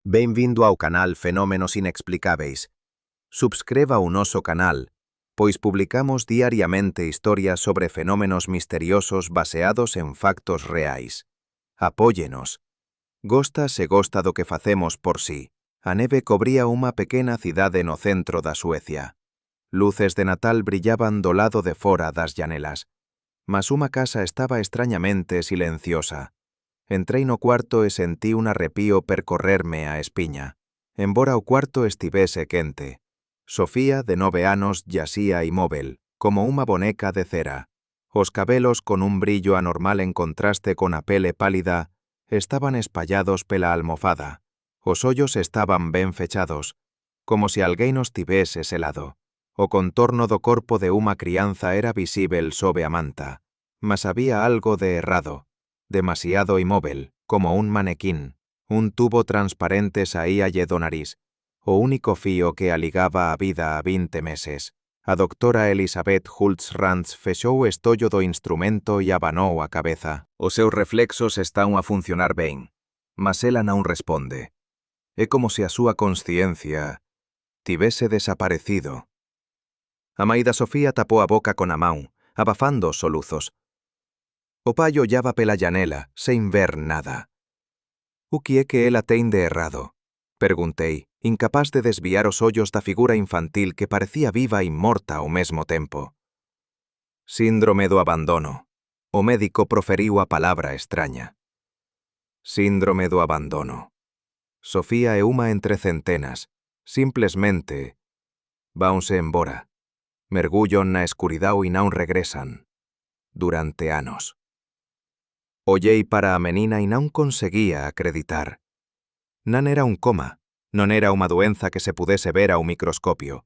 Bem-vindo ao canal Fenómenos Inexplicáveis. Subscreva o noso canal, pois publicamos diariamente historias sobre fenómenos misteriosos baseados en factos reais. Apóyenos. Gosta se gosta do que facemos por si. A neve cobría unha pequena cidade no centro da Suecia. Luces de Natal brillaban do lado de fora das llanelas. Mas unha casa estaba extrañamente silenciosa. Entrei no cuarto e sentí un arrepío percorrerme a espiña. Embora o cuarto estivese quente. Sofía, de 9 anos, yacía inmóvel, como unha boneca de cera. Os cabelos, con un brillo anormal en contraste con a pele pálida, estaban espallados pela almofada. Os ollos estaban ben fechados, como se alguén os tivese selado. O contorno do corpo de unha crianza era visível sobe a manta, mas había algo de errado. Demasiado inmóvel, como un manequín. Un tubo transparente saíalle do nariz, o único fío que aligaba a vida a 20 meses. A doctora Elisabeth Hultz-Ranz fexou o estollo do instrumento e abanou a cabeza. Os seus reflexos están a funcionar ben, mas ela non responde. É como se a súa consciencia tivese desaparecido. A mãe da Sofía tapou a boca con a man, abafando os soluzos. O pai ollaba pela llanela, sen ver nada. O que é que ela ten de errado? Perguntei, incapaz de desviar os ollos da figura infantil que parecía viva e morta ao mesmo tempo. Síndrome do abandono. O médico proferiu a palabra extraña. Síndrome do abandono. Sofía é unha entre centenas. Simplesmente vanse embora. Mergullan na escuridao e non regresan. Durante anos. Ollei para a menina e non conseguía acreditar. Non era un coma, non era unha doenza que se pudese ver ao microscopio.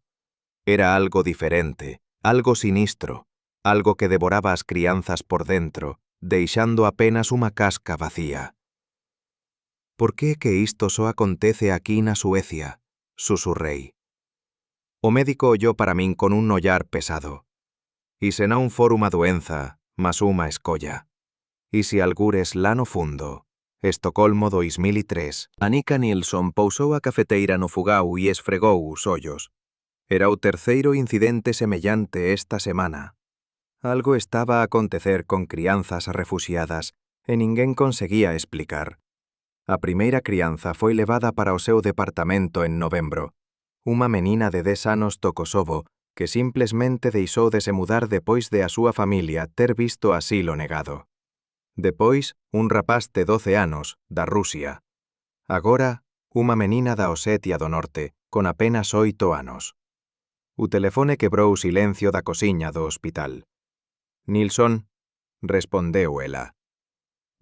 Era algo diferente, algo sinistro, algo que devoraba as crianzas por dentro, deixando apenas unha casca vacía. Por que é que isto só acontece aquí na Suecia? Susurrei. O médico ollou para min con un ollar pesado. E se non for unha doenza, mas unha escolla. E se algures lá no fundo, Estocolmo 2003. Annika Nilsson pousou a cafeteira no fogao e esfregou os ollos. Era o terceiro incidente semellante esta semana. Algo estaba a acontecer con crianzas refuxiadas e ninguén conseguía explicar. A primeira crianza foi levada para o seu departamento en novembro. Unha menina de 10 anos do Kosovo que simplesmente deixou de se mudar depois de a súa familia ter visto asilo negado. Depois, un rapaz de 12 anos, da Rusia. Agora, unha menina da Osetia do Norte, con apenas 8 anos. O telefone quebrou o silencio da cociña do hospital. Nilsson, respondeu ela.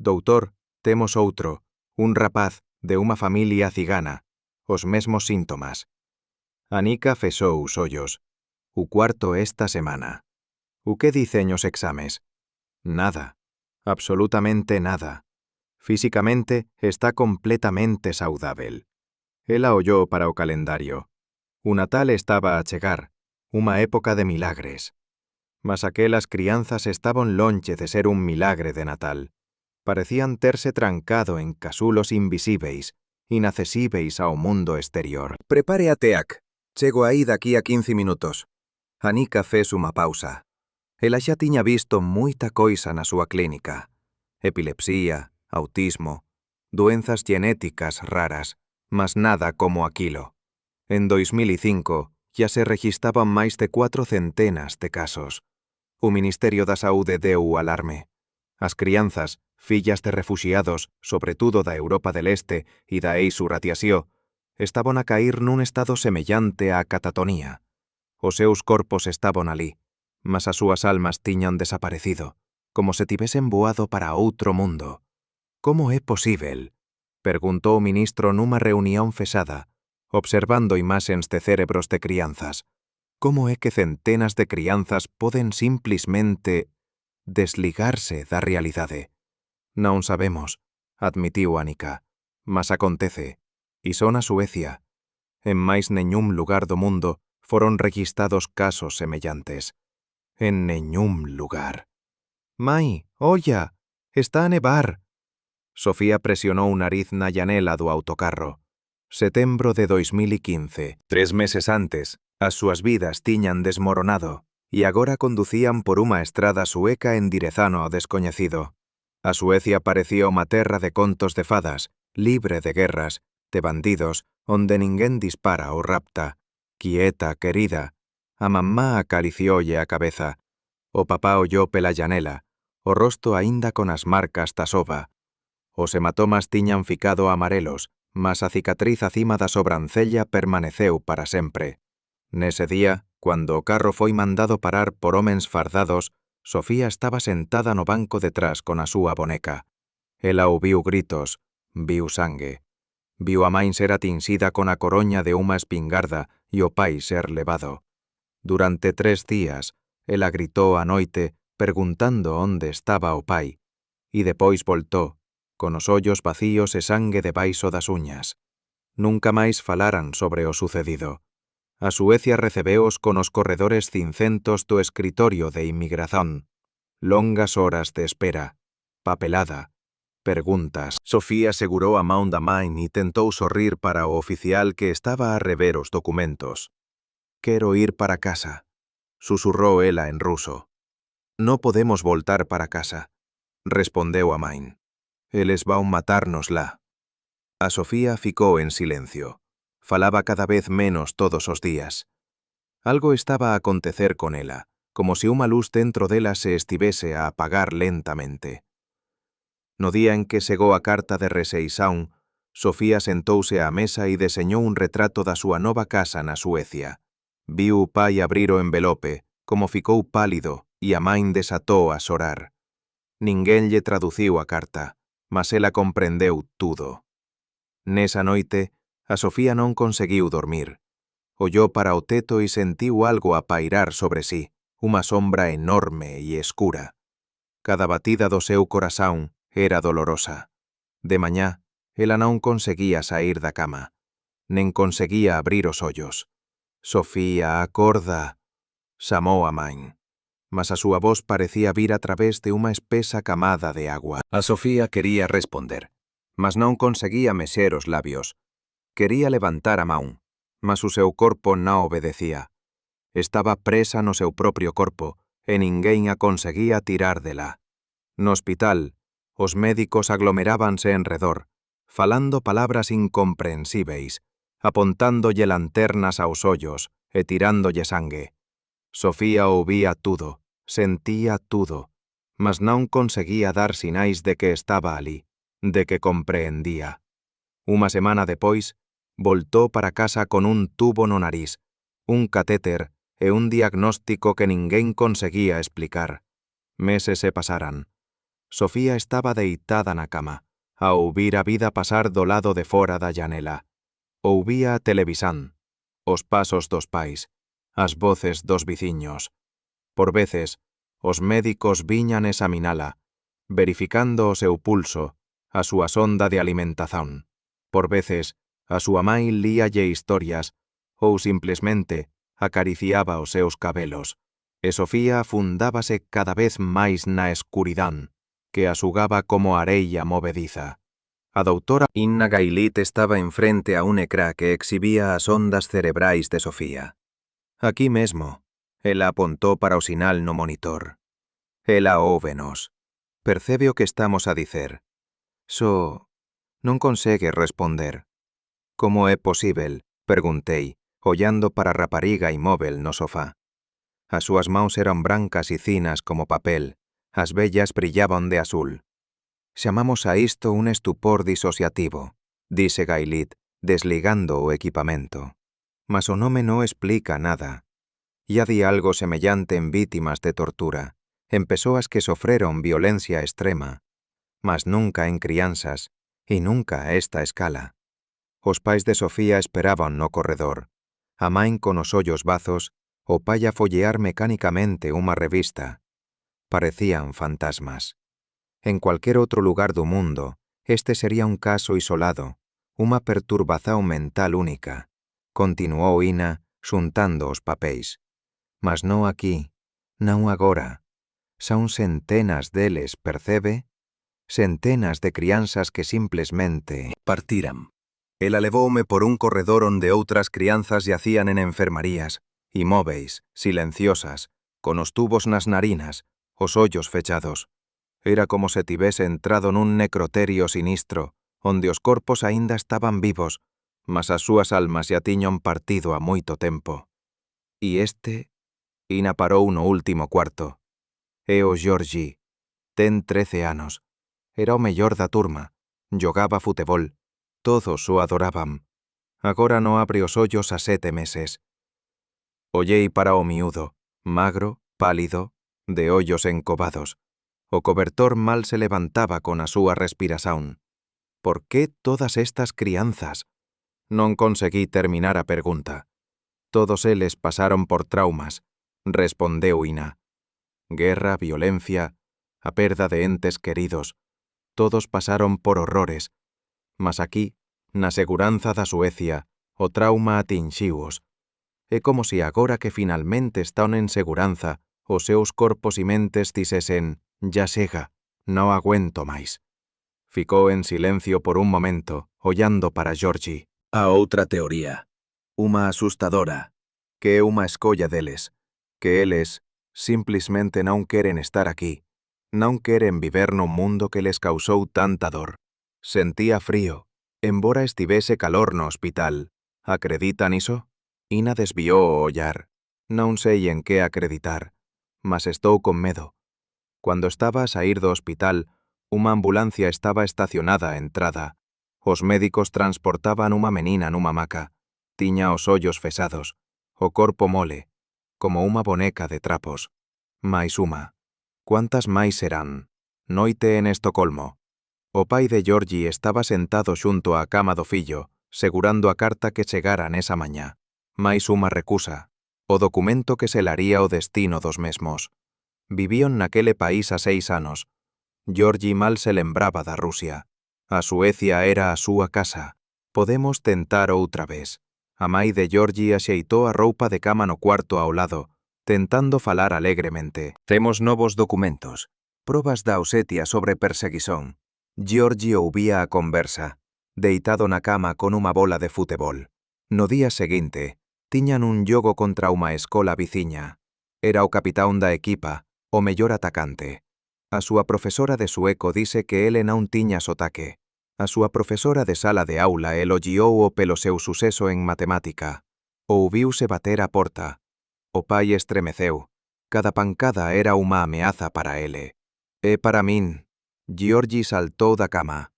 Doutor, temos outro, un rapaz de unha familia cigana, os mesmos síntomas. Annika fexou os ollos. O cuarto esta semana. O que dicen os exames? Nada. Absolutamente nada. Físicamente está completamente saudável. Ela ollou para o calendario. O Natal estaba a chegar, unha época de milagres. Mas aquelas crianzas estaban lonxe de ser un milagre de Natal. Parecían terse trancado en casulos invisíveis, inaccesíveis ao mundo exterior. Prepare a TEAC. Chego aí daqui a 15 minutos. Annika fez unha pausa. Ela xa tiña visto moita coisa na súa clínica. Epilepsia, autismo, doenzas genéticas raras, mas nada como aquilo. En 2005 xa se registraban máis de 400 de casos. O Ministerio da Saúde deu o alarme. As crianzas, fillas de refuxiados, sobre todo da Europa del Este e da ex-radiación, estaban a cair nun estado semellante á catatonía. Os seus corpos estaban ali, mas as súas almas tiñan desaparecido, como se tivesen voado para outro mundo. Como é posíbel? Perguntou o ministro nunha reunión fechada, observando imaxes de cérebros de crianzas. Como é que centenas de crianzas poden simplesmente desligarse da realidade? Non sabemos, admitiu Annika, mas acontece, e son a Suecia. En máis neñún lugar do mundo foron registrados casos semellantes. En neñún lugar. Mai, olla, está a nevar. Sofía presionou o nariz na llanela do autocarro. Setembro de 2015. 3 meses antes, as súas vidas tiñan desmoronado e agora conducían por unha estrada sueca endirezano ao descoñecido. A Suecia parecía unha terra de contos de fadas, libre de guerras, de bandidos, onde ninguén dispara ou rapta. Quieta, querida. A mamá acariciolle a cabeza. O papá olló pela llanela, o rosto aínda con as marcas da sova. Os hematomas tiñan ficado amarelos, mas a cicatriz acima da sobrancella permaneceu para sempre. Nese día, cando o carro foi mandado parar por homens fardados, Sofía estaba sentada no banco detrás con a súa boneca. Ela ouviu gritos, viu sangue. Viu a main ser atinsida con a coroña de unha espingarda e o pai ser levado. Durante 3 días, ela gritou á noite preguntando onde estaba o pai, e depois voltou, con os ollos vacíos e sangue debaixo das uñas. Nunca máis falaran sobre o sucedido. A Suecia recebeos con os corredores cincentos do escritorio de inmigración. Longas horas de espera, papelada, preguntas. Sofía segurou a man da main e tentou sorrir para o oficial que estaba a rever os documentos. «Quero ir para casa», susurrou ela en ruso. «No podemos voltar para casa», respondeu a main. «Eles vão matarnos lá». A Sofía ficou en silencio. Falaba cada vez menos todos os días. Algo estaba a acontecer con ela, como se unha luz dentro dela se estivese a apagar lentamente. No día en que chegou a carta de reseisaón, Sofía sentouse á mesa e deseñou un retrato da súa nova casa na Suecia. Viu o pai abrir o envelope, como ficou pálido, e a main desatou a xorar. Ninguén lle traduciu a carta, mas ela comprendeu tudo. Nesa noite, a Sofía non conseguiu dormir. Ollou para o teto e sentiu algo a pairar sobre sí, unha sombra enorme e escura. Cada batida do seu corazón era dolorosa. De mañá, ela non conseguía sair da cama, nen conseguía abrir os ollos. «Sofía, acorda», xamou a main, mas a súa voz parecía vir a través de unha espesa camada de agua. A Sofía quería responder, mas non conseguía mexer os labios. Quería levantar a man, mas o seu corpo non obedecía. Estaba presa no seu propio corpo e ninguén a conseguía tirar dela. No hospital, os médicos aglomerábanse en redor, falando palabras incomprensíveis, apontándolle lanternas aos ollos e tirándolle sangue. Sofía ouvía tudo, sentía tudo, mas non conseguía dar sinais de que estaba ali, de que compreendía. Unha semana depois, voltou para casa con un tubo no nariz, un catéter e un diagnóstico que ninguén conseguía explicar. Meses se pasaran. Sofía estaba deitada na cama, a ouvir a vida pasar do lado de fora da llanela. Ouvía a televisán, os pasos dos pais, as voces dos viciños. Por veces, os médicos viñan examinala, verificando o seu pulso, a súa sonda de alimentación. Por veces, a súa mãe líalle historias ou simplesmente acariciaba os seus cabelos, e Sofía afundábase cada vez máis na escuridán, que asugaba como areia movediza. A doutora Inna Gailit estaba enfrente a un ecrã que exhibía as ondas cerebrais de Sofía. «Aquí mesmo», ela apontou para o sinal no monitor. «Ela óvenos. Percebe o que estamos a dicer. Só non consegue responder». «Como é posíbel?», preguntei, ollando para a rapariga inmóvel no sofá. As súas mãos eran brancas e cinas como papel, as vellas brillaban de azul. «Chamamos a isto un estupor disociativo», dise Gailit, desligando o equipamento. «Mas o nome non explica nada. Ya di algo semellante en vítimas de tortura, en persoas que sofreron violencia extrema, mas nunca en crianzas, e nunca a esta escala». Os pais de Sofía esperaban no corredor. A main con os ollos bazos, o pai a follear mecánicamente unha revista. Parecían fantasmas. En cualquier outro lugar do mundo, este sería un caso isolado, unha perturbación mental única, continuou Ina, xuntando os papéis. Mas non aquí, non agora. Son centenas deles, percebe? Centenas de crianzas que simplesmente partiran. Ela levoume por un corredor onde outras crianzas yacían en enfermarías, inmóveis, silenciosas, con os tubos nas narinas, os ollos fechados. Era como se tivese entrado nun necroterio sinistro, onde os corpos aínda estaban vivos, mas as súas almas ya tiñan partido a moito tempo. E Ina parou no último cuarto. É o Georgie. Ten 13 anos. Era o mellor da turma. Jogaba futebol. Todos o adoraban. Agora no abre os ollos a 7 meses. Ollei para o miúdo, magro, pálido, de ollos encobados. O cobertor mal se levantaba con a súa respiración. Por que todas estas crianzas? Non conseguí terminar a pergunta. Todos eles pasaron por traumas, respondeu Ina. Guerra, violencia, a perda de entes queridos. Todos pasaron por horrores. Mas aquí, na seguranza da Suecia, o trauma atinxiuos. É como se agora que finalmente están en seguranza, os seus corpos e mentes dixesen, ya chega, non aguento máis. Ficou en silencio por un momento, ollando para Georgie. A outra teoría, unha asustadora, que é unha escolla deles, que eles simplesmente non queren estar aquí, non queren viver nun mundo que les causou tanta dor. Sentía frío, embora estivese calor no hospital. Acreditan iso? Ina desviou o ollar. Non sei en que acreditar, mas estou con medo. Cuando estaba a sair do hospital, unha ambulancia estaba estacionada á entrada. Os médicos transportaban unha menina nunha maca. Tiña os ollos fesados, o corpo mole, como unha boneca de trapos. Mais unha. Cuántas máis serán? Noite en Estocolmo. O pai de Georgie estaba sentado xunto á cama do fillo, segurando a carta que chegara nesa mañá. Mais unha recusa, o documento que selaría o destino dos mesmos. Vivían naquele país a 6 anos. Georgie mal se lembraba da Rusia. A Suecia era a súa casa. Podemos tentar outra vez. A mai de Georgie axeitou a roupa de cama no cuarto ao lado, tentando falar alegremente. Temos novos documentos. Probas da Osetia sobre perseguición. Georgie ouvía a conversa, deitado na cama con unha bola de futebol. No día seguinte, tiñan un xogo contra unha escola viciña. Era o capitán da equipa, o mellor atacante. A súa profesora de sueco dise que ele non tiña sotaque. A súa profesora de sala de aula elogiou-o pelo seu suceso en matemática. Ouviuse bater a porta. O pai estremeceu. Cada pancada era unha ameaza para ele. É para min. Georgie saltou da cama.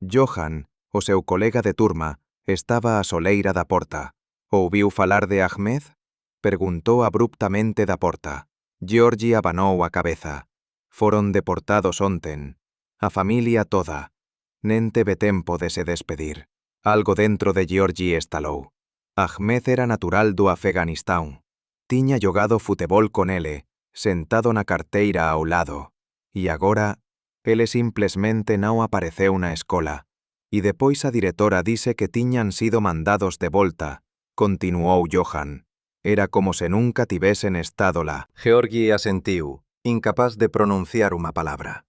Johan, o seu colega de turma, estaba á soleira da porta. Ouviu falar de Ahmed? Preguntou abruptamente da porta. Georgie abanou a cabeza. Foron deportados onten. A familia toda. Nen teve tempo de se despedir. Algo dentro de Georgie estalou. Ahmed era natural do Afeganistán. Tiña jogado futebol con ele, sentado na carteira ao lado. E agora, ele simplesmente non apareceu na escola. E depois a directora dise que tiñan sido mandados de volta, continuou Johan. Era como se nunca tivesen estado lá. Georgie asentiu, incapaz de pronunciar unha palabra.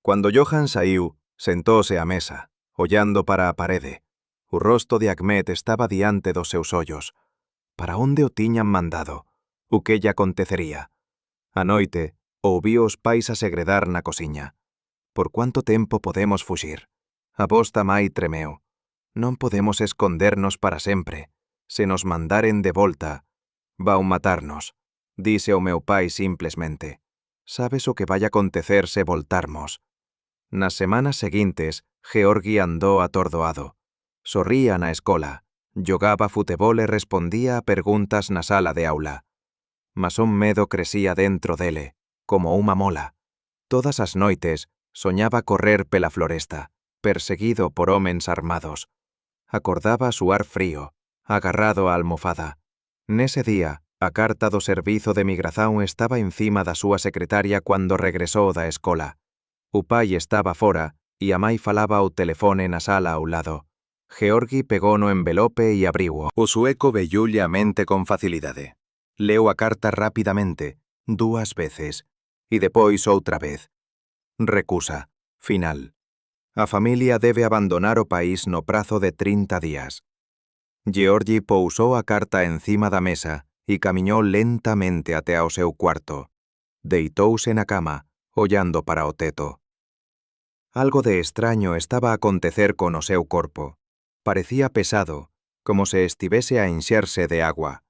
Cuando Johan saiu, sentóse á mesa, ollando para a parede. O rosto de Ahmed estaba diante dos seus ollos. Para onde o tiñan mandado? O que lle acontecería? A noite, ouviu os pais a segredar na cociña. Por cuánto tempo podemos fuxir? A voz da mai tremeu. Non podemos escondernos para sempre. Se nos mandaren de volta, vão matarnos, dise o meu pai simplesmente. Sabes o que vai acontecer se voltarmos? Nas semanas seguintes, Georgie andou atordoado. Sorría na escola, jogaba futebol e respondía a preguntas na sala de aula. Mas un medo crecía dentro dele, como unha mola. Todas as noites, soñaba correr pela floresta, perseguido por homens armados. Acordaba a suar frío, agarrado á almofada. Nese día, a carta do servizo de migración estaba encima da súa secretaria cando regresou da escola. O pai estaba fora e a mai falaba ao telefone na sala ao lado. Georgie pegou no envelope e abriu-o. O sueco veiulle a mente con facilidade. Leu a carta rapidamente, 2 veces, e depois outra vez. Recusa. Final. A familia debe abandonar o país no prazo de 30 días. Georgie pousou a carta encima da mesa e camiñou lentamente até ao seu cuarto. Deitouse na cama, ollando para o teto. Algo de extraño estaba a acontecer con o seu corpo. Parecía pesado, como se estivese a enxerse de agua.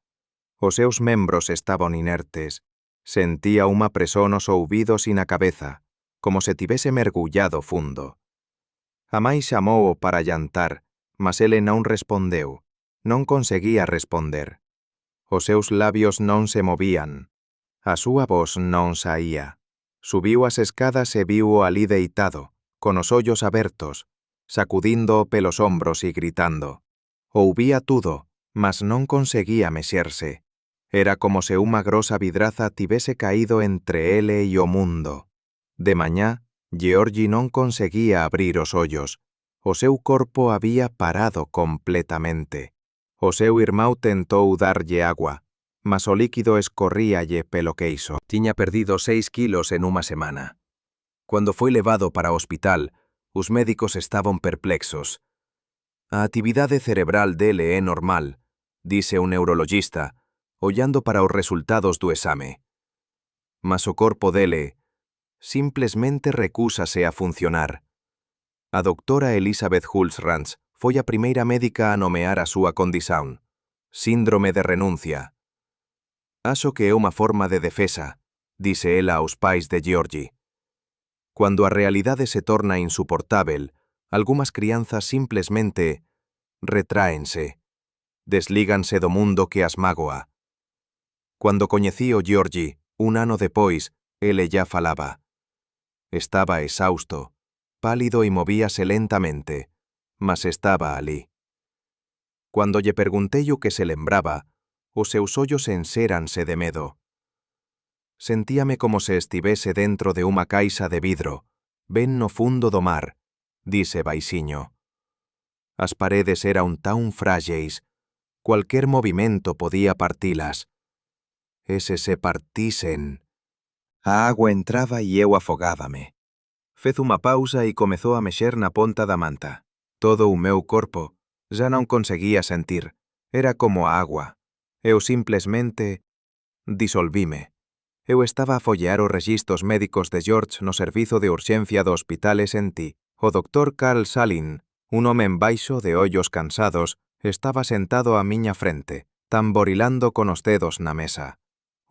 Os seus membros estaban inertes. Sentía unha presión nos ouvidos e na cabeza, como se tivese mergullado fundo. A mãe chamou para llantar, mas ele non respondeu. Non conseguía responder. Os seus labios non se movían. A súa voz non saía. Subiu as escadas e viu alí deitado, con os ollos abertos, sacudindo pelos ombros e gritando. Ouvía tudo, mas non conseguía mexerse. Era como se unha grosa vidraza tivese caído entre ele e o mundo. De mañá, Georgie non conseguía abrir os ollos. O seu corpo había parado completamente. O seu irmão tentou darlle agua, mas o líquido escorríalle pelo queixo. Tiña perdido 6 kilos en unha semana. Cuando foi levado para o hospital, os médicos estaban perplexos. A actividade cerebral dele é normal, dise un neurologista, ollando para os resultados do exame. Mas o corpo dele simplesmente recúsase a funcionar. A doctora Elizabeth Hulsrans foi a primeira médica a nomear a súa condición, síndrome de renuncia. Acho que é unha forma de defesa, dise ela aos pais de Georgie. Cuando a realidade se torna insuportável, algunhas crianzas simplesmente retráense, deslíganse do mundo que as magoa. Cuando coñecí o Georgie, un ano depois, ele ya falaba. Estaba exhausto, pálido e movíase lentamente, mas estaba alí. Cuando lle perguntei o que se lembraba, os seus ollos enxéranse de medo. Sentíame como se estivese dentro de unha caixa de vidro, ben no fundo do mar, dise baixiño. As paredes eran tan frágeis, cualquier movimento podía partilas. E se partisen. A agua entraba e eu afogábame. Fez unha pausa e comezou a mexer na ponta da manta. Todo o meu corpo já non conseguía sentir. Era como a agua. Eu simplesmente disolvíme. Eu estaba a follear os rexistros médicos de George no servizo de urxencia do hospital e sentí. O doctor Carl Salin, un home baixo de ollos cansados, estaba sentado á miña frente, tamborilando con os dedos na mesa.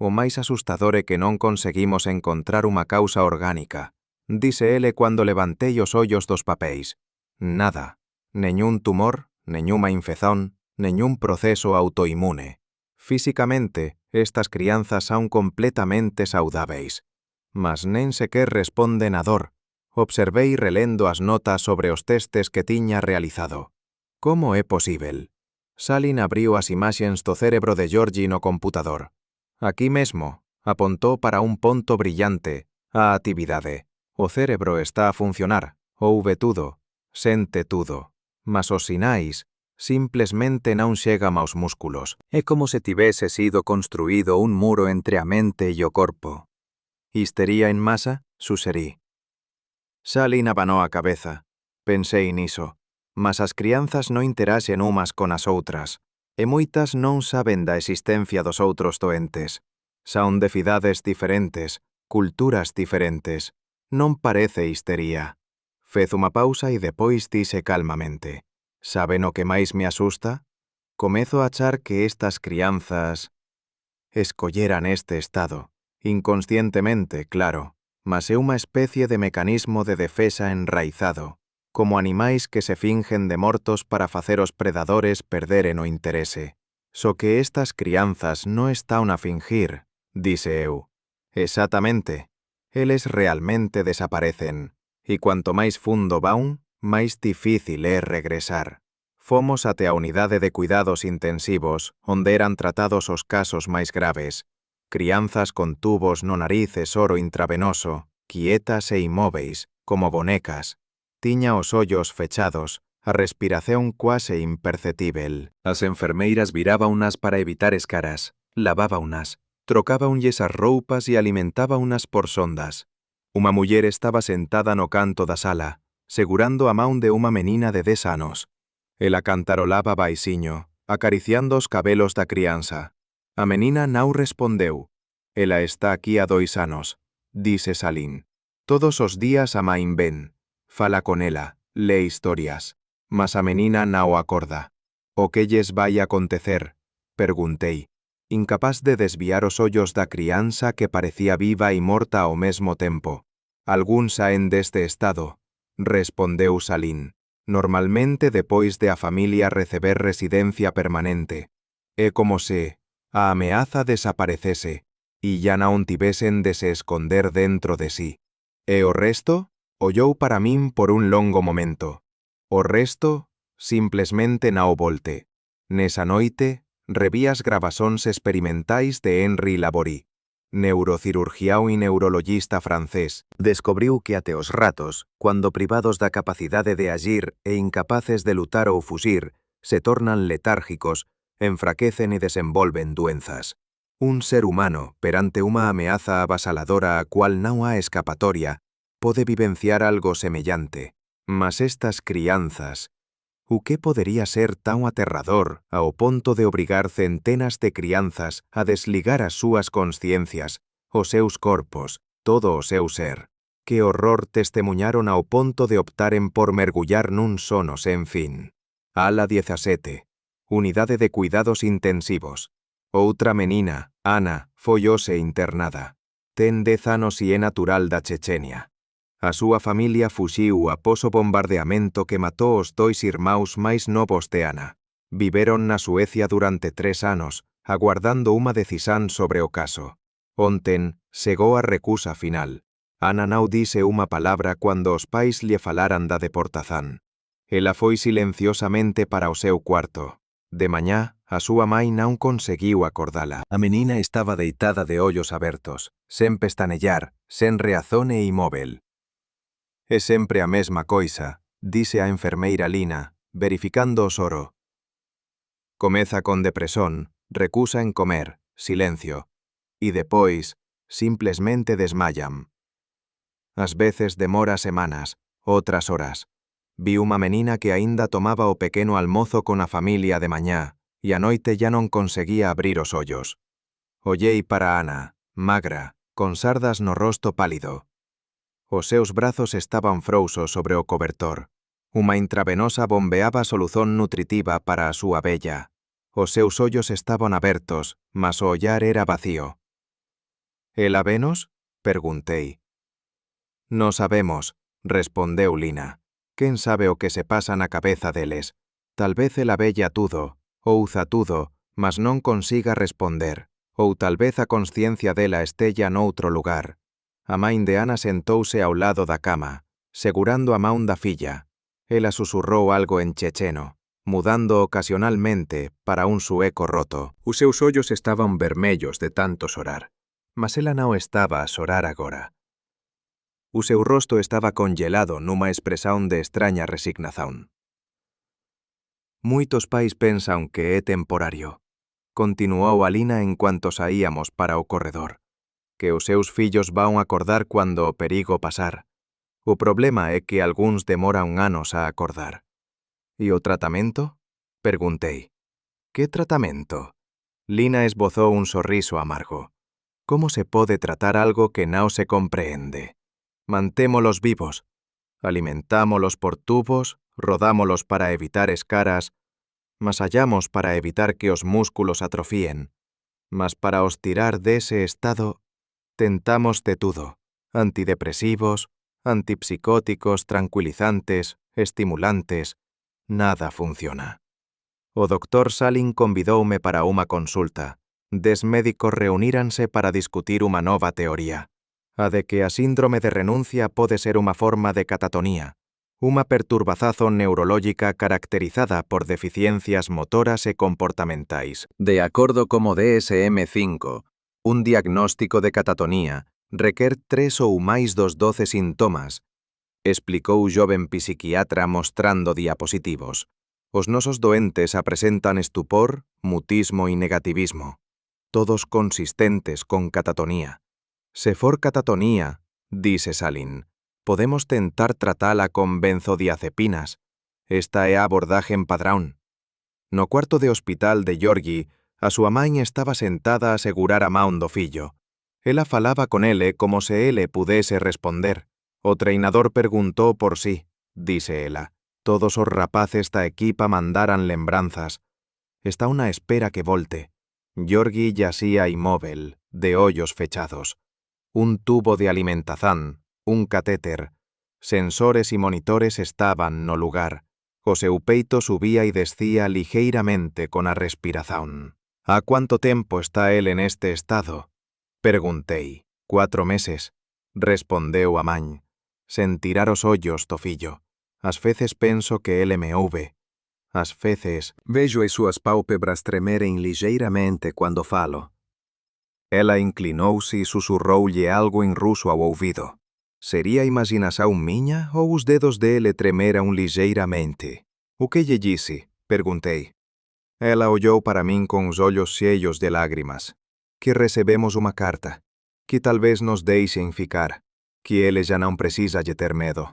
O máis asustador é que non conseguimos encontrar unha causa orgánica, dise ele cando levantei os ollos dos papéis. Nada. Neñún tumor, neñuma infezón, neñún proceso autoinmune. Físicamente, estas crianzas son completamente saudáveis, mas nen sequer responden á dor. Observei relendo as notas sobre os testes que tiña realizado. Como é posíbel? Salin abriu as imaxens do cérebro de Georgie no computador. Aquí mesmo, apontou para un ponto brillante, a actividade. O cérebro está a funcionar, ouve tudo, sente tudo, mas os sinais simplesmente non chegan aos músculos. É como se tivese sido construído un muro entre a mente e o corpo. Histeria en masa, suxerí. Salin abanou a cabeza. Pensei niso, mas as crianzas non interaxen umas con as outras, e moitas non saben da existencia dos outros doentes. Son de cidades diferentes, culturas diferentes. Non parece histeria. Fez unha pausa e depois dise calmamente. Saben o que máis me asusta? Comezo a achar que estas crianzas escolleran este estado, inconscientemente, claro, mas é unha especie de mecanismo de defesa enraizado, como animais que se fingen de mortos para facer os predadores perderen o interese. Só que estas crianzas non están a fingir, dise eu. Exactamente. Eles realmente desaparecen, e cuanto máis fundo van, máis difícil é regresar. Fomos até a unidade de cuidados intensivos, onde eran tratados os casos máis graves. Crianzas con tubos no nariz e soro intravenoso, quietas e inmóveis, como bonecas. Tiña os ollos fechados, a respiración quase imperceptível. As enfermeiras virábaunas para evitar escaras, lavábaunas, trocábaunlles as roupas e alimentábaunas por sondas. Unha muller estaba sentada no canto da sala, segurando a mão de uma menina de 10 anos. Ela cantarolaba baixinho, acariciando os cabelos da criança. A menina não respondeu. Ela está aqui há 2 anos, disse Salim. Todos os días a mãe ven, fala con ela, lê historias, mas a menina não acorda. O que lles vai acontecer? Perguntei, incapaz de desviar os ollos da criança que parecía viva e morta ao mesmo tempo. Algúns saen deste estado, respondeu Salim. Normalmente depois de a familia receber residencia permanente. É como se a ameaza desaparecese e ya non tivesen de se esconder dentro de sí. E o resto? Ollou para min por un longo momento. O resto, simplesmente non volte. Nesa noite, reví as grabasóns experimentais de Henry Laborie, neurocirurgião e neurologista francés. Descubriu que até os ratos, cuando privados da capacidade de agir e incapaces de lutar ou fuxir, se tornan letárgicos, enfraquecen e desenvolven doenzas. Un ser humano, perante unha ameaza avasaladora a cual non há escapatoria, pode vivenciar algo semellante. Mas estas crianzas, o que podería ser tan aterrador ao ponto de obrigar centenas de crianzas a desligar as súas consciencias, os seus corpos, todo o seu ser? Que horror testemuñaron ao ponto de optaren por mergullar nun sono sen fin. Ala 17. Unidade de cuidados intensivos. Outra menina, Ana, foi hoxe internada. Ten 10 anos e é natural da Chechenia. A súa familia fuxiu após o bombardeamento que matou os 2 irmáns máis novos de Ana. Viveron na Suecia durante 3 anos, aguardando unha decisán sobre o caso. Onten, chegou a recusa final. Ana non dise unha palabra cando os pais lle falaran da deportazán. Ela foi silenciosamente para o seu cuarto. De mañá, a súa mãe non conseguiu acordala. A menina estaba deitada de ollos abertos, sen pestanellar, sen reazón e imóvel. É sempre a mesma coisa, dise a enfermeira Lina, verificando o soro. Comeza con depresón, recusa en comer, silencio, e depois, simplesmente desmayan. Ás veces demora semanas, outras horas. Vi unha menina que aínda tomaba o pequeno almozo con a familia de mañá, e a noite ya non conseguía abrir os ollos. Ollei para Ana, magra, con sardas no rosto pálido. Os seus brazos estaban frouxos sobre o cobertor. Unha intravenosa bombeaba solución nutritiva para a súa vella. Os seus ollos estaban abertos, mas o ollar era vacío. «Ela venos?» Perguntei. «Non sabemos», respondeu Lina. «Quen sabe o que se pasa na cabeza deles? Tal vez ela vella tudo, ouza tudo, mas non consiga responder. Ou tal vez a consciencia dela estella noutro lugar». A mãe de Ana sentouse ao lado da cama, segurando a mão da filla. Ela susurrou algo en checheno, mudando ocasionalmente para un sueco roto. Os seus ollos estaban vermellos de tanto xorar, mas ela non estaba a xorar agora. O seu rosto estaba congelado nunha expresión de extraña resignación. Moitos pais pensan que é temporario, continuou Alina en cuanto saíamos para o corredor, que os seus fillos van acordar cando o perigo pasar. O problema é que algúns demoran anos a acordar. E o tratamento? Perguntei. Que tratamento? Lina esbozou un sorriso amargo. Como se pode tratar algo que non se compreende? Mantémolos vivos. Alimentámolos por tubos, rodámolos para evitar escaras, masallamos para evitar que os músculos atrofíen. Mas para os tirar dese estado, tentamos de tudo. Antidepresivos, antipsicóticos, tranquilizantes, estimulantes. Nada funciona. O Dr. Salim convidoume para unha consulta. 10 médicos reuníranse para discutir unha nova teoría. A de que a síndrome de renuncia pode ser unha forma de catatonía, unha perturbación neurológica caracterizada por deficiencias motoras e comportamentais. De acordo como DSM-5, un diagnóstico de catatonía requer 3 ou máis dos 12 sintomas, explicou o joven psiquiatra mostrando diapositivos. Os nosos doentes apresentan estupor, mutismo e negativismo, todos consistentes con catatonía. Se for catatonía, dise Salim, Podemos tentar tratala con benzodiazepinas. Esta é a abordaje padrón. No cuarto de hospital de Georgie, a súa mãe estaba sentada a segurar a man do fillo. Ela falaba con ele como se ele pudese responder. O treinador preguntou por sí, dice ela. Todos os rapaces da equipa mandaran lembranzas. Está una espera que volte. Georgie yacía inmóvil, de ollos fechados. Un tubo de alimentación, un catéter. Sensores y monitores estaban no lugar. O seu peito subía y descía ligeiramente con a respiración. ¿A cuánto tempo está él en este estado? Preguntei. 4 meses. Respondeu a man. Sen tirar os ollos do fillo. Ás veces penso que ele me ouve. Ás veces vejo as suas pálpebras tremerem ligeiramente quando falo. Ela inclinou-se e sussurrou-lhe algo em russo ao ouvido. Seria imaginação minha ou os dedos dele tremeram ligeiramente? O que lhe disse? Perguntei. Ela olhou para mim com os olhos cheios de lágrimas. Que recebemos uma carta. Que talvez nos deixem ficar. Que ele já não precisa de ter medo.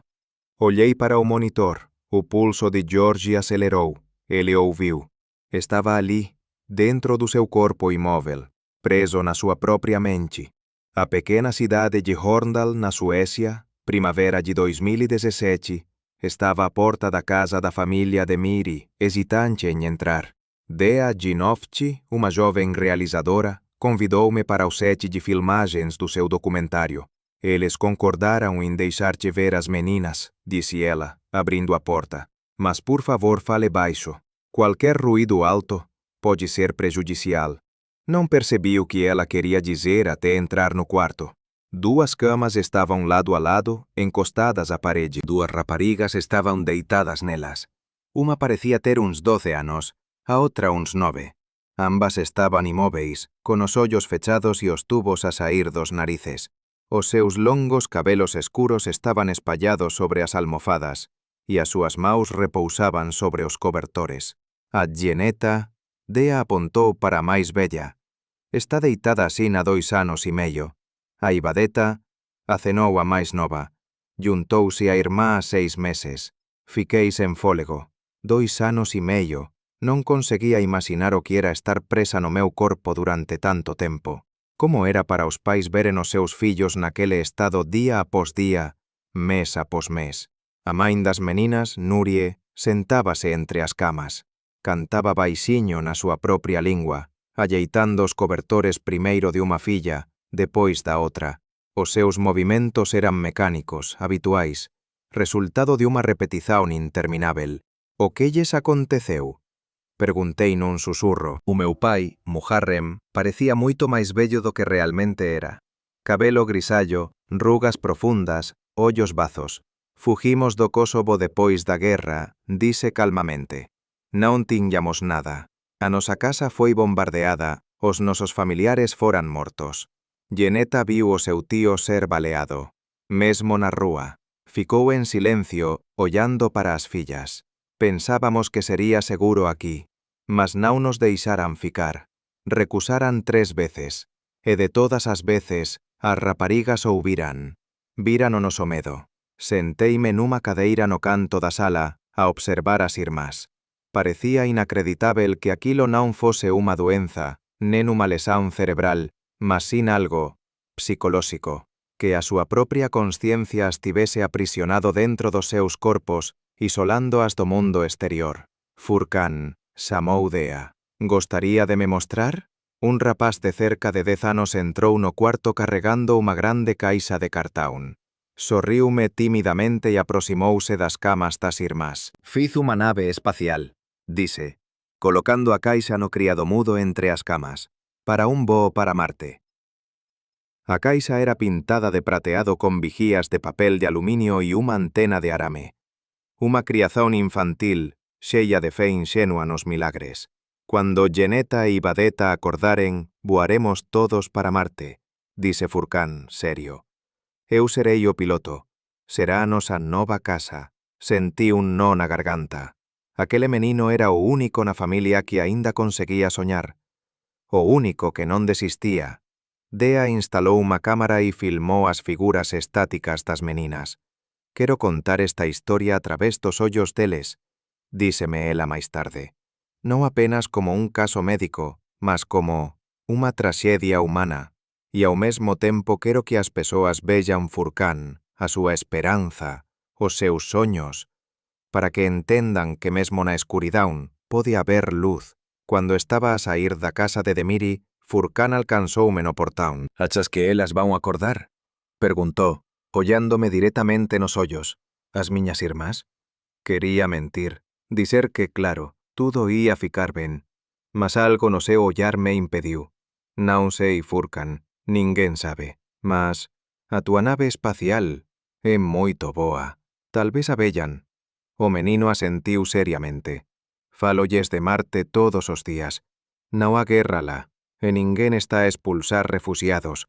Olhei para o monitor. O pulso de Georgie acelerou. Ele ouviu. Estava ali, dentro do seu corpo imóvel, preso na sua própria mente. A pequena cidade de Horndal, na Suécia, primavera de 2017, estava à porta da casa da família de Miri, hesitante em entrar. Dea Ginovci, uma jovem realizadora, convidou-me para o set de filmagens do seu documentário. Eles concordaram em deixar-te ver as meninas, disse ela, abrindo a porta. Mas por favor fale baixo. Qualquer ruído alto pode ser prejudicial. Não percebi o que ela queria dizer até entrar no quarto. 2 camas estavam lado a lado, encostadas à parede. 2 raparigas estavam deitadas nelas. Uma parecia ter uns 12 anos, a outra uns 9. Ambas estaban imóveis, con os ollos fechados e os tubos a sair dos narices. Os seus longos cabelos escuros estaban espallados sobre as almofadas, e as súas maus repousaban sobre os cobertores. A Geneta, Dea apontou para a máis bella. Está deitada así na 2 anos e medio. A Ibadeta acenou a máis nova. Juntouse a irmá a 6 meses. Fiquei sen fólego. 2 anos e medio. Non conseguía imaginar o que era estar presa no meu corpo durante tanto tempo. Como era para os pais veren os seus fillos naquele estado día após día, mes após mes. A mãe das meninas, Nurie, sentábase entre as camas. Cantaba baixiño na súa propia lingua, alleitando os cobertores primeiro de unha filla, depois da outra. Os seus movimentos eran mecánicos, habituais, resultado de unha repetición interminável. O que lles aconteceu? Perguntei nun susurro. O meu pai, Muharrem, parecía moito máis vello do que realmente era. Cabelo grisallo, rugas profundas, ollos bazos. Fugimos do Kosovo depois da guerra, dise calmamente. Non tiñamos nada. A nosa casa foi bombardeada, os nosos familiares foran mortos. Geneta viu o seu tío ser baleado. Mesmo na rúa. Ficou en silencio, ollando para as fillas. Pensábamos que sería seguro aquí, mas non nos deixaran ficar. Recusaran 3 veces, e de todas as veces, as raparigas ouviran. Viran o noso medo. Senteime nunha cadeira no canto da sala a observar as irmás. Parecía inacreditável que aquilo non fose unha doenza, nen unha lesán cerebral, mas sin algo psicolóxico, que a súa propia consciencia estivese aprisionado dentro dos seus corpos, isolándoas do mundo exterior. Furcán, chamou Dea. Gostaría de me mostrar? Un rapaz de cerca de 10 anos entrou no cuarto carregando unha grande caixa de cartón. Sorriume tímidamente e aproximouse das camas das irmás. Fiz unha nave espacial, dise, colocando a caixa no criado mudo entre as camas, para un voo para Marte. A caixa era pintada de prateado con vigías de papel de aluminio e unha antena de arame. Unha criazón infantil, cheia de fe inxenua nos milagres. Cuando Geneta e Ibadeta acordaren, voaremos todos para Marte, dise Furcán, serio. Eu serei o piloto. Será a nosa nova casa. Sentí un nó na garganta. Aquele menino era o único na familia que aínda conseguía soñar. O único que non desistía. Dea instalou unha cámara e filmou as figuras estáticas das meninas. Quero contar esta historia a través dos ollos deles, díseme ela máis tarde. Non apenas como un caso médico, mas como unha traxedia humana. E ao mesmo tempo quero que as persoas vellan Furcán, a súa esperanza, os seus soños, para que entendan que mesmo na escuridão pode haber luz. Cuando estaba a sair da casa de Demiri, Furcán alcanzoume no portón. «Achas que elas van acordar?» Preguntou, ollándome directamente nos ollos. «As miñas irmás?» Quería mentir, dizer que, claro, tudo ia ficar ben. Mas algo no seu ollar me impediu. Non sei, Furcán, ninguén sabe. Mas a túa nave espacial é moito boa. Talvez a vellan. O menino asentiu seriamente. Fálolles de Marte todos os días. Non ha guerra lá, e ninguén está a expulsar refugiados.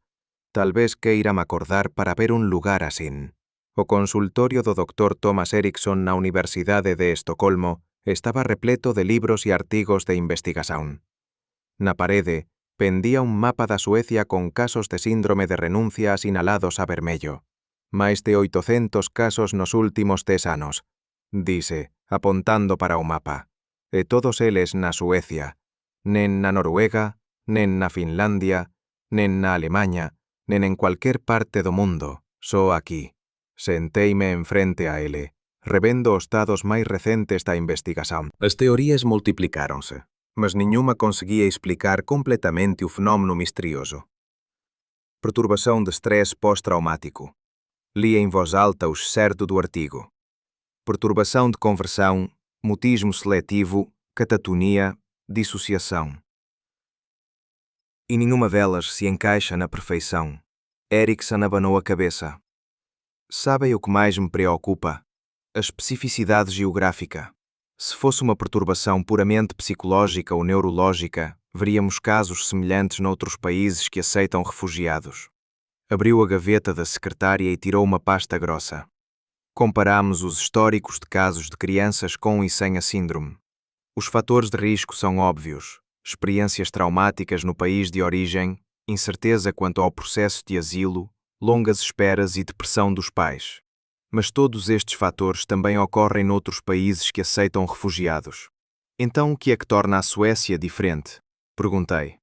Talvez queiram acordar para ver un lugar asín. O consultorio do Dr. Thomas Erickson na Universidade de Estocolmo estaba repleto de libros e artigos de investigación. Na parede pendía un mapa da Suecia con casos de síndrome de renuncia asinalados a vermello. Máis de 800 casos nos últimos 10 anos, dice, apontando para o mapa. E todos eles na Suecia, nen na Noruega, nen na Finlandia, nen na Alemanha, nen en cualquier parte do mundo, só aquí. Senteime enfrente a ele, revendo os dados máis recentes da investigación. As teorías multiplicáronse, mas nenhuma conseguía explicar completamente o fenómeno misterioso. Perturbação de estresse pós-traumático. Li em voz alta o excerto do artigo. Perturbação de conversão, mutismo seletivo, catatonia, dissociação. E nenhuma delas se encaixa na perfeição. Erickson abanou a cabeça. Sabem o que mais me preocupa? A especificidade geográfica. Se fosse uma perturbação puramente psicológica ou neurológica, veríamos casos semelhantes noutros países que aceitam refugiados. Abriu a gaveta da secretária e tirou uma pasta grossa. Comparámos os históricos de casos de crianças com e sem a síndrome. Os fatores de risco são óbvios: experiências traumáticas no país de origem, incerteza quanto ao processo de asilo, longas esperas e depressão dos pais. Mas todos estes fatores também ocorrem noutros países que aceitam refugiados. Então, o que é que torna a Suécia diferente? Perguntei.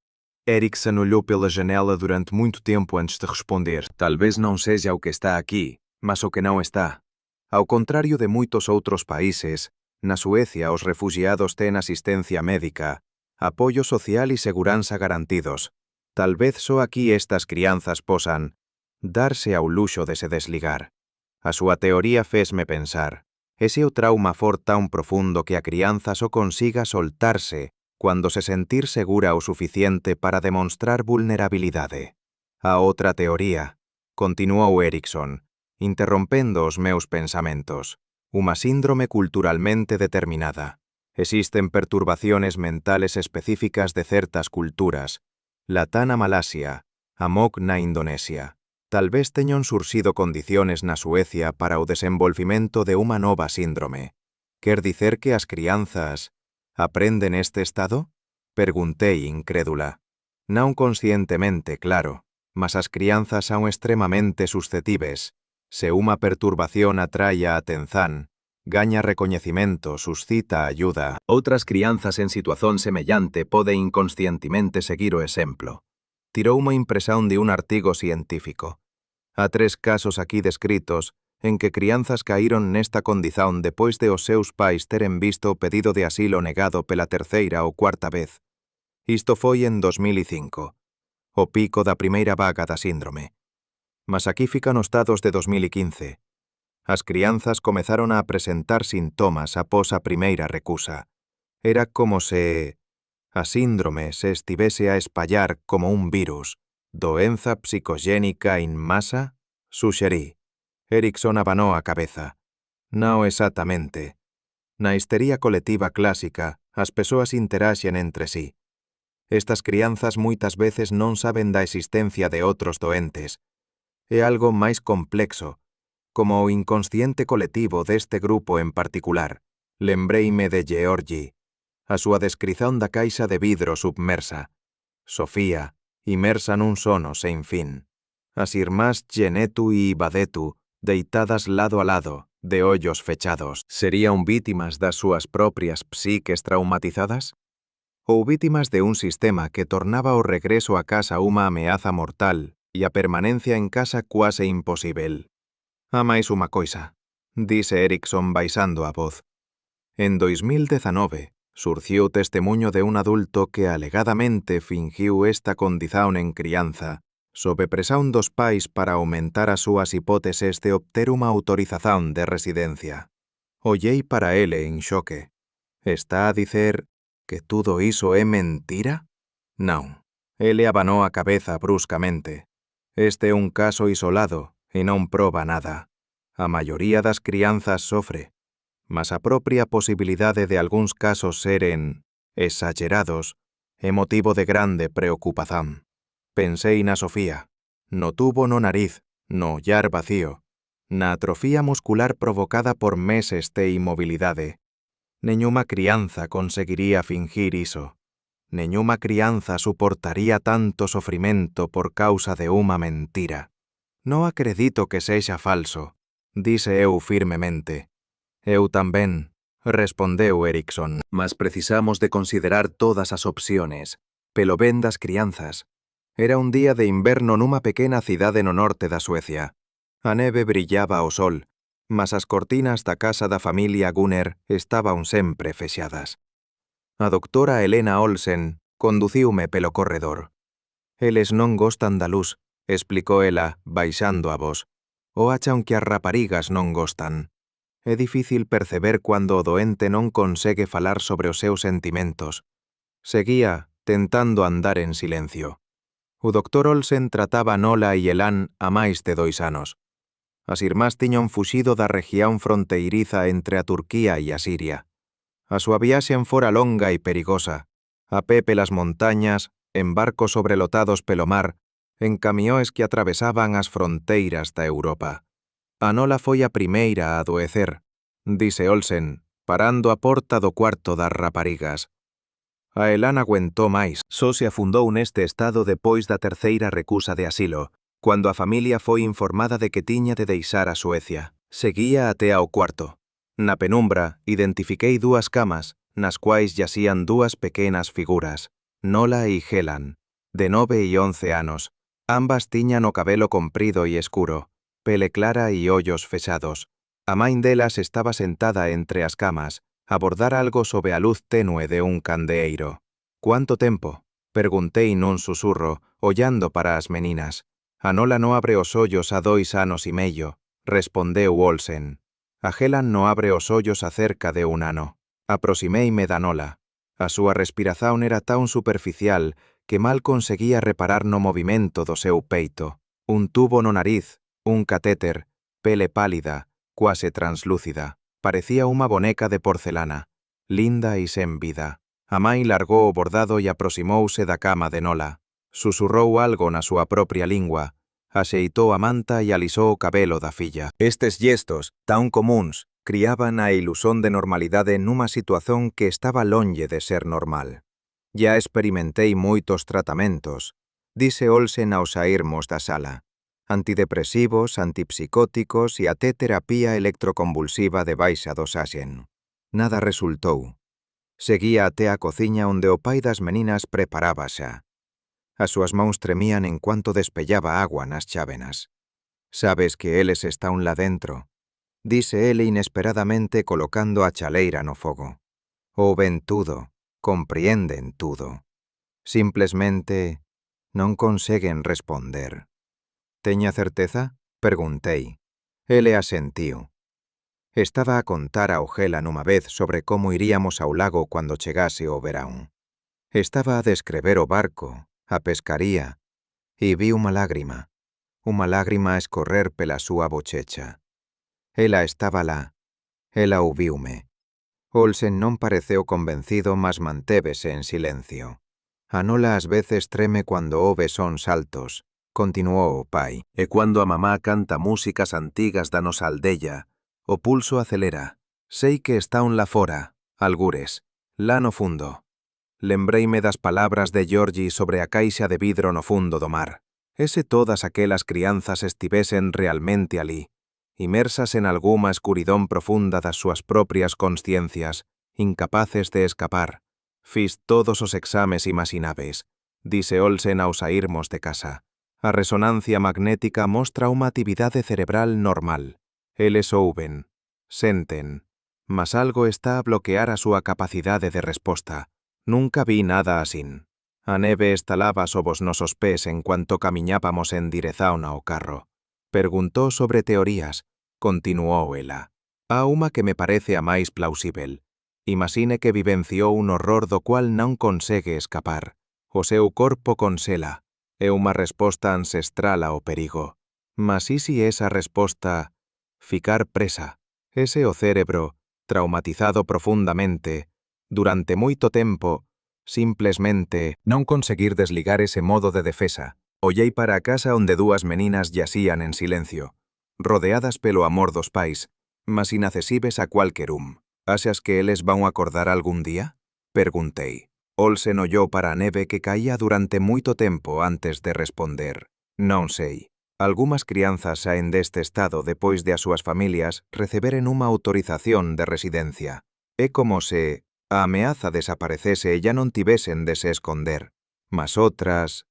Erickson olhou pela janela durante muito tempo antes de responder. Talvez não seja o que está aqui, mas o que não está. Ao contrário de muitos outros países, na Suécia os refugiados têm assistência médica, apoio social e segurança garantidos. Talvez só aqui estas crianças possam dar-se ao luxo de se desligar. A súa teoría fez-me pensar. Ese o trauma for tão profundo que a crianza só consiga soltarse cuando se sentir segura o suficiente para demonstrar vulnerabilidade. A outra teoría, continuou Erickson, interrompendo os meus pensamentos, unha síndrome culturalmente determinada. Existen perturbaciones mentales específicas de certas culturas, Latán a Malasia, Amok na Indonesia. Talvez teñan surxido condiciones na Suecia para o desenvolvimento de unha nova síndrome. Quer dicer que as crianzas aprenden este estado? Perguntei incrédula. Non conscientemente, claro, mas as crianzas son extremamente suscetíveis. Se unha perturbación atrai a atención, gaña recoñecimento, suscita ayuda. Outras crianzas en situación semellante poden inconscientemente seguir o exemplo. Tirou unha impresión de un artigo científico. Há 3 casos aquí descritos en que crianzas caíron nesta condición depois de os seus pais teren visto o pedido de asilo negado pela terceira ou cuarta vez. Isto foi en 2005, o pico da primeira vaga da síndrome. Mas aquí fican os dados de 2015. As crianzas comezaron a presentar sintomas após a primeira recusa. Era como se a síndrome se estivese a espallar como un virus. Doenza psicogénica en masa? Suxerí. Erickson abanou a cabeza. Non exactamente. Na histeria colectiva clásica, as persoas interaxen entre sí. Estas crianzas moitas veces non saben da existencia de outros doentes. É algo máis complexo, como o inconsciente colectivo deste grupo en particular. Lembreime de Georgi, a súa descrición da caixa de vidro submersa. Sofía, imersa nun sono sen fin. As irmás Genetu e Ibadetu deitadas lado a lado, de ollos fechados. Serían vítimas das súas propias psiques traumatizadas? Ou vítimas de un sistema que tornaba o regreso a casa unha ameaza mortal e a permanencia en casa quase imposível? A máis unha coisa, dise Erickson baixando a voz. En 2019, surciu testemuño de un adulto que alegadamente fingiu esta condición en crianza, sob presión dos pais para aumentar as súas hipóteses de obter unha autorización de residencia. Ollei para ele en xoque. Está a dicer que tudo iso é mentira? Non. Ele abanou a cabeza bruscamente. Este é un caso isolado e non proba nada. A maioría das crianzas sofre, mas a propia posibilidade de algúns casos seren exagerados é motivo de grande preocupación. Pensei na Sofía, no tubo no nariz, no ollar vacío, na atrofía muscular provocada por meses de inmobilidade. Neñuma crianza conseguiría fingir iso. Neñuma crianza suportaría tanto sofrimento por causa de unha mentira. Non acredito que sexa falso, dise eu firmemente. Eu tamén, respondeu Erickson. Mas precisamos de considerar todas as opciones, pelo ben das crianzas. Era un día de inverno nunha pequena cidade no norte da Suecia. A neve brillaba ao sol, mas as cortinas da casa da familia Gunner estaban sempre fexadas. A doctora Helena Olsen conduciume pelo corredor. Eles non gostan da luz, explicou ela, baixando a voz. O achan que as raparigas non gostan. É difícil perceber cando o doente non consegue falar sobre os seus sentimentos. Seguía, tentando andar en silencio. O Dr. Olsen trataba Nola e Elan a máis de 2 anos. As irmás tiñan fuxido da región fronteiriza entre a Turquía e a Siria. A súa viaxe fora longa e perigosa, a pé pelas montañas, en barcos sobrelotados pelo mar, en camións que atravesaban as fronteiras da Europa. A Nola foi a primeira a adoecer, dise Olsen, parando a porta do cuarto das raparigas. A Elan aguentou máis. Só se afundou neste estado depois da terceira recusa de asilo, cando a familia foi informada de que tiña de deixar a Suecia. Seguía até ao cuarto. Na penumbra, identifiquei 2 camas, nas quais yacían 2 pequenas figuras, Nola e Helan, de 9 e 11 anos. Ambas tiñan o cabelo comprido e escuro, pele clara e ollos fexados. A main delas estaba sentada entre as camas, a bordar algo sob a luz tenue de un candeeiro. «Cuánto tempo?», preguntei nun susurro, ollando para as meninas. «A Nola non abre os ollos a 2 anos e medio», respondeu Olsen. «A Helan non abre os ollos a cerca de 1 ano». Aproximeime da Nola. A súa respiración era tan superficial que mal conseguía reparar no movimento do seu peito. Un tubo no nariz, un catéter, pele pálida, quase translúcida. Parecía unha boneca de porcelana, linda e sen vida. A mai largou o bordado e aproximouse da cama de Nola. Susurrou algo na súa propia lingua, axeitou a manta e alisou o cabelo da filla. Estes gestos, tan comúns, criaban a ilusón de normalidade nunha situación que estaba longe de ser normal. Ya experimentei moitos tratamentos, dise Olsen ao sairmos da sala. Antidepresivos, antipsicóticos e até terapia electroconvulsiva de baixa dosaxe. Nada resultou. Seguía até a cociña onde o pai das meninas preparaba xa. As súas mãos tremían en cuanto despellaba agua nas chávenas. «Sabes que eles están lá dentro», dise ele inesperadamente colocando a chaleira no fogo. «Ouven tudo, compreenden tudo. Simplemente non conseguen responder». «Teña certeza?», preguntei. Ele asentiu. Estaba a contar ao Helan unha vez sobre como iríamos ao lago cando chegase o verán. Estaba a descrever o barco, a pescaría, e vi unha lágrima a escorrer pela súa bochecha. Ela estaba lá. Ela ouviume. Olsen non pareceu convencido, mas mantévese en silencio. A Nola ás veces treme cando ouve sons altos, continuou o pai. E cando a mamá canta músicas antigas da nosa aldella, o pulso acelera. Sei que está un lá fora, algures, lá no fundo. Lembreime das palabras de Georgie sobre a caixa de vidro no fundo do mar. E se todas aquelas crianzas estivesen realmente alí, imersas en alguma escuridón profunda das súas propias consciencias, incapaces de escapar. Fiz todos os exames imagináveis, dise Olsen ao sairmos de casa. A resonancia magnética mostra unha actividade cerebral normal. Eles ouven, senten, mas algo está a bloquear a súa capacidade de resposta. Nunca vi nada asín. A neve estalaba sob os nosos pés en cuanto camiñábamos en direzón ao carro. Perguntou sobre teorías, continuou ela. Há unha que me parece a máis plausíbel. Imagine que vivenciou un horror do cual non consegue escapar. O seu corpo consela. É unha resposta ancestral ao perigo. Mas e si esa resposta ficar presa? Ese o cérebro, traumatizado profundamente, durante moito tempo, simplesmente non conseguir desligar ese modo de defesa. Ollei para a casa onde dúas meninas yacían en silencio, rodeadas pelo amor dos pais, mas inaccesíveis a cualquier Achas que eles van acordar algún día? Perguntei. Olsen ollou para a neve que caía durante moito tempo antes de responder. Non sei. Algumas crianzas saen deste estado depois de as súas familias receberen unha autorización de residencia. É como se a ameaza desaparecese e ya non tivesen de se esconder. Mas outras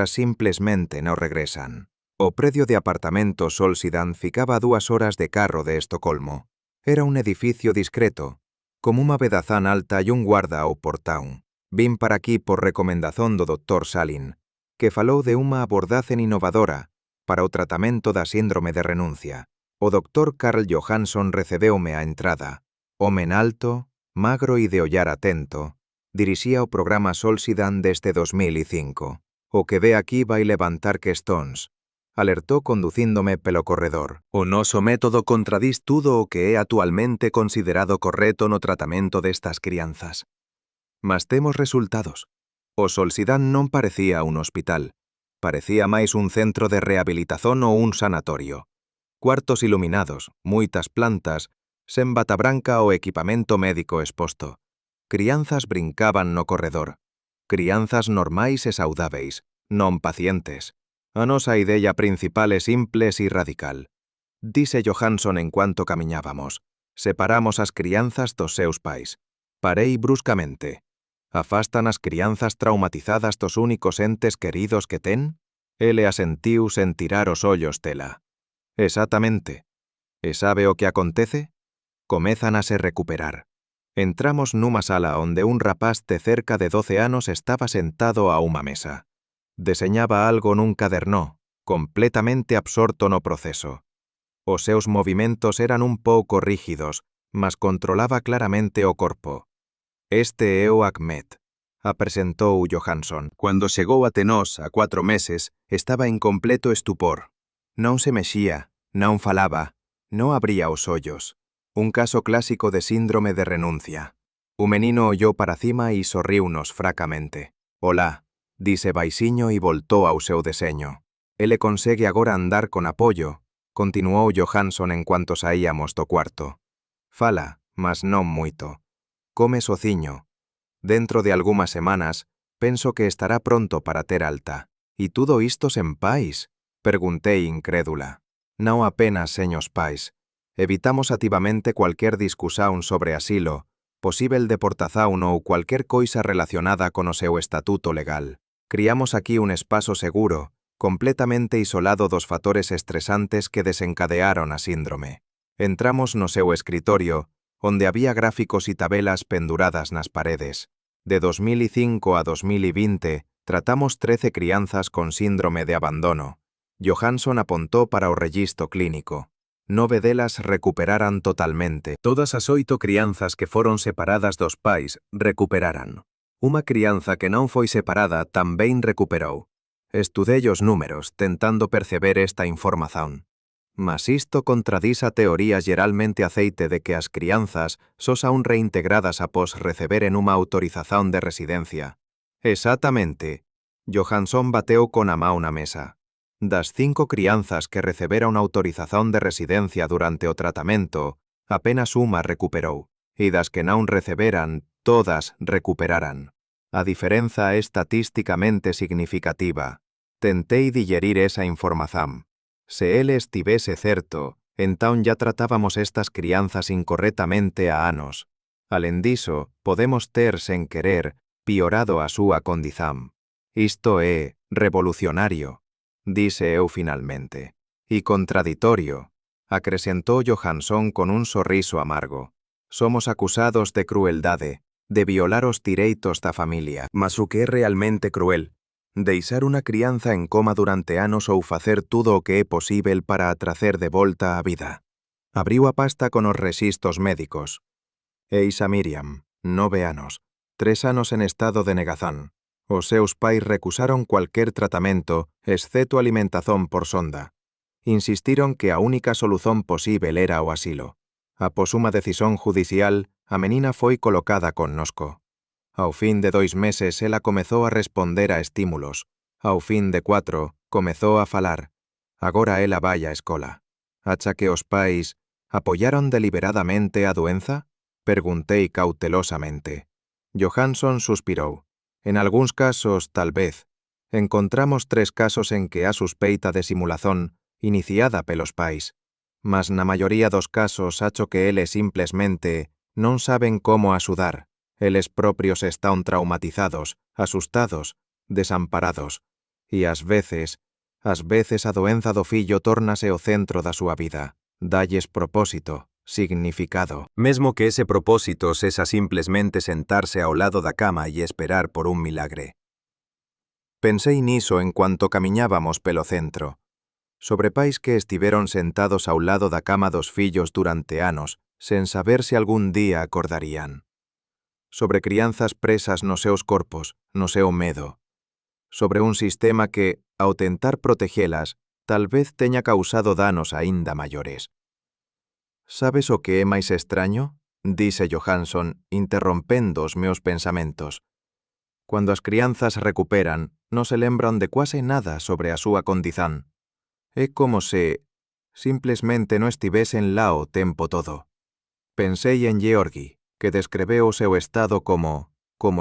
simplesmente non regresan. O predio de apartamentos Solsidan ficaba a 2 horas de carro de Estocolmo. Era un edificio discreto, como unha vedazán alta e un guarda ao portón. Vin para aquí por recomendación do Dr. Salin, que falou de unha abordaxe innovadora para o tratamento da síndrome de renuncia. O Dr. Carl Johansson recebeume á entrada. Homen alto, magro e de ollar atento, dirixía o programa Solsidan desde 2005. O que ve aquí vai levantar questões, alertou conducíndome pelo corredor. O noso método contradís tudo o que é actualmente considerado correcto no tratamento destas crianzas. Mas temos resultados. O Solsidan non parecía un hospital. Parecía máis un centro de rehabilitación ou un sanatorio. Cuartos iluminados, moitas plantas, sen bata branca ou equipamento médico exposto. Crianzas brincaban no corredor. Crianzas normais e saudáveis, non pacientes. A nosa idea principal é simples e radical. Dise Johansson en cuanto camiñábamos. Separamos as crianzas dos seus pais. Parei bruscamente. Afastan as crianzas traumatizadas dos únicos entes queridos que ten? Ele asentiu sen tirar os ollos dela. Exactamente. E sabe o que acontece? Comezan a se recuperar. Entramos nunha sala onde un rapaz de cerca de 12 anos estaba sentado a unha mesa. Deseñaba algo nun cadernó, completamente absorto no proceso. Os seus movimentos eran un pouco rígidos, mas controlaba claramente o corpo. Este é o Ahmed, apresentou Johansson. Cando chegou até nós, a 4 meses, estaba en completo estupor. Non se mexía, non falaba, non abría os ollos. Un caso clásico de síndrome de renuncia. O menino ollou para cima e sorriunos fracamente. Olá, dise baixiño e voltou ao seu deseño. Ele consegue agora andar con apoio, continuou Johansson en cuanto saíamos do cuarto. Fala, mas non moito. Come sociño. Dentro de algunhas semanas, penso que estará pronto para ter alta. E tudo isto sen pais? Perguntei incrédula. Non apenas seños pais. Evitamos activamente cualquier discusión sobre asilo, posíbel deportación ou cualquier coisa relacionada con o seu estatuto legal. Criamos aquí un espazo seguro, completamente isolado dos factores estresantes que desencadearon a síndrome. Entramos no seu escritorio, onde había gráficos e tabelas penduradas nas paredes. De 2005 a 2020, tratamos 13 crianzas con síndrome de abandono. Johansson apontou para o registro clínico. 9 delas recuperaran totalmente. Todas as 8 crianzas que foron separadas dos pais recuperaran. Unha crianza que non foi separada tamén recuperou. Estudei os números, tentando perceber esta información. Mas isto contradís a teoría geralmente aceite de que as crianzas só son reintegradas após receberen unha autorización de residencia. Exactamente. Johansson bateu con a mão na mesa. Das 5 crianzas que receberon autorización de residencia durante o tratamento, apenas unha recuperou, e das que non receberan, todas recuperaran. A diferenza é estatísticamente significativa. Tentei digerir esa información. Se ele estivese certo, Entón ya tratábamos estas crianzas incorrectamente a anos. Alén diso, podemos ter, sen querer, piorado a súa condición. Isto é revolucionario, dise eu finalmente. E contraditorio, acrescentou Johansson con un sorriso amargo. Somos acusados de crueldade, de violar os direitos da familia. Mas o que é realmente cruel? Deixar unha crianza en coma durante anos ou facer tudo o que é posível para a tracer de volta á vida. Abriu a pasta con os rexistros médicos. Eis a Miriam, 9 anos, 3 anos en estado de negazón. Os seus pais recusaron cualquier tratamento, exceto alimentación por sonda. Insistiron que a única solución posível era o asilo. Após unha decisión judicial, a menina foi colocada connosco. Ao fin de 2 meses, ela comezou a responder a estímulos. Ao fin de 4, comezou a falar. Agora ela vai á escola. Acha que os pais apoyaron deliberadamente a doenza? Perguntei cautelosamente. Johansson suspirou. En algúns casos, tal vez. Encontramos 3 casos en que há suspeita de simulación iniciada pelos pais. Mas na maioría dos casos acho que eles simplesmente non saben como axudar. Eles propios están traumatizados, asustados, desamparados. E ás veces a doenza do fillo tórnase o centro da súa vida. Dalles propósito, significado. Mesmo que ese propósito sexa simplemente sentarse ao lado da cama e esperar por un milagre. Pensei niso en cuanto camiñábamos pelo centro. Sobre pais que estiveron sentados ao lado da cama dos fillos durante anos, sen saber se algún día acordarían. Sobre crianzas presas nos seus corpos, no seu medo. Sobre un sistema que, ao tentar protegelas, tal vez teña causado danos aínda maiores. Sabes o que é máis extraño? Dise Johansson, interrompendo os meus pensamentos. Cuando as crianzas recuperan, non se lembran de quase nada sobre a súa condición. É como se simplesmente non estivesen lá o tempo todo. Pensei en Georgi, que descreveu o seu estado como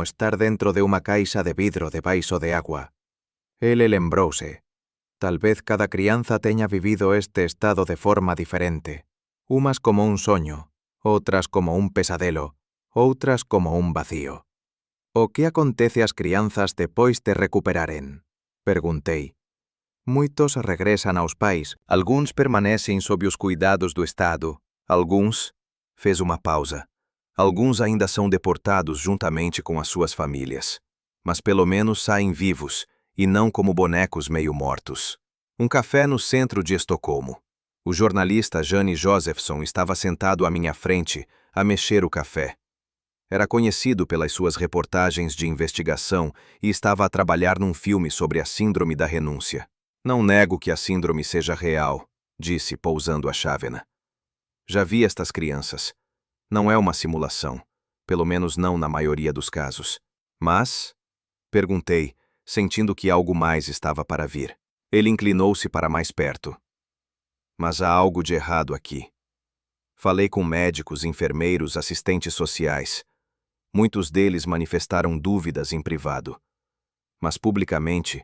estar dentro de unha caixa de vidro debaixo de agua. Ele lembrouse. Tal vez cada crianza teña vivido este estado de forma diferente. Umas como un soño, outras como un pesadelo, outras como un vacío. O que acontece ás crianzas depois de recuperaren? Perguntei. Moitos regresan aos pais, algúns permanecen sob os cuidados do Estado, algúns, fez uma pausa. Alguns ainda são deportados juntamente com as suas famílias. Mas pelo menos saem vivos, e não como bonecos meio mortos. Um café no centro de Estocolmo. O jornalista Janne Josefsson estava sentado à minha frente, a mexer o café. Era conhecido pelas suas reportagens de investigação e estava a trabalhar num filme sobre a síndrome da renúncia. Não nego que a síndrome seja real, disse, pousando a chávena. Já vi estas crianças. Não é uma simulação, pelo menos não na maioria dos casos. Mas? Perguntei, sentindo que algo mais estava para vir. Ele inclinou-se para mais perto. Mas há algo de errado aqui. Falei com médicos, enfermeiros, assistentes sociais. Muitos deles manifestaram dúvidas em privado. Mas publicamente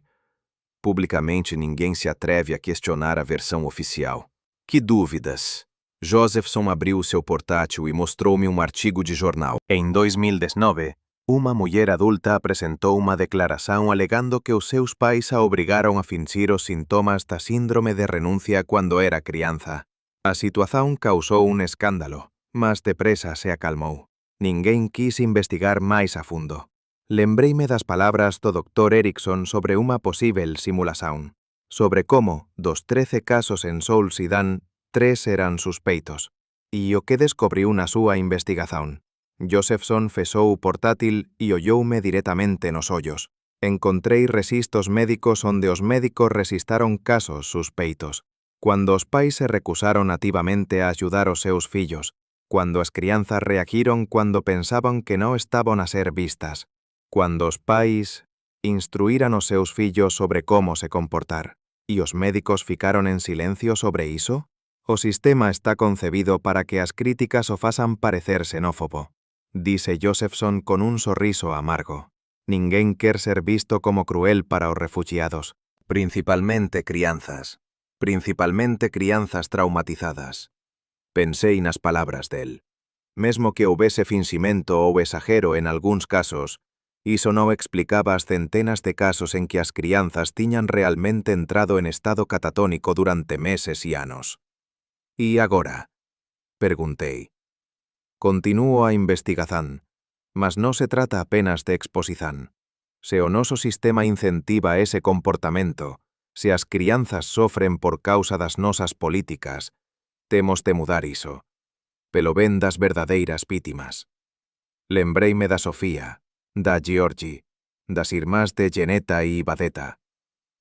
ninguém se atreve a questionar a versão oficial. Que dúvidas? Josefsson abriu o seu portátil e mostrou-me um artigo de jornal. Em 2019, uma mulher adulta apresentou uma declaração alegando que os seus pais a obrigaram a fingir os sintomas da síndrome de renúncia quando era criança. A situação causou um escândalo, mas depressa se acalmou. Ninguém quis investigar mais a fundo. Lembrei-me das palavras do Dr. Erickson sobre uma possível simulação. Sobre como, dos 13 casos en Souls e Dan, 3 eran suspeitos. E o que descobriu na súa investigación? Josefsson fechou o portátil e olloume directamente nos ollos. Encontrei rexistros médicos onde os médicos rexistaron casos suspeitos. Cuando os pais se recusaron activamente a axudar os seus fillos. Cuando as crianzas reagiron cuando pensaban que non estaban a ser vistas. Cuando os pais instruíran os seus fillos sobre como se comportar. E os médicos ficaron en silencio sobre iso? O sistema está concebido para que as críticas o fasan parecer xenófobo, dise Josefsson con un sorriso amargo. Ninguén quer ser visto como cruel para os refugiados, principalmente crianzas. principalmente crianzas traumatizadas. Pensei nas palabras del. Mesmo que houbese finximento ou exagero en algúns casos, iso non explicaba as centenas de casos en que as crianzas tiñan realmente entrado en estado catatónico durante meses e anos. E agora? Preguntei. Continúo a investigación, mas non se trata apenas de exposición. Se o noso sistema incentiva ese comportamento, se as crianzas sofren por causa das nosas políticas, temos de mudar iso, pelo ben das verdadeiras vítimas. Lembreime da Sofía, da Georgie, das irmás de Geneta e Ibadeta,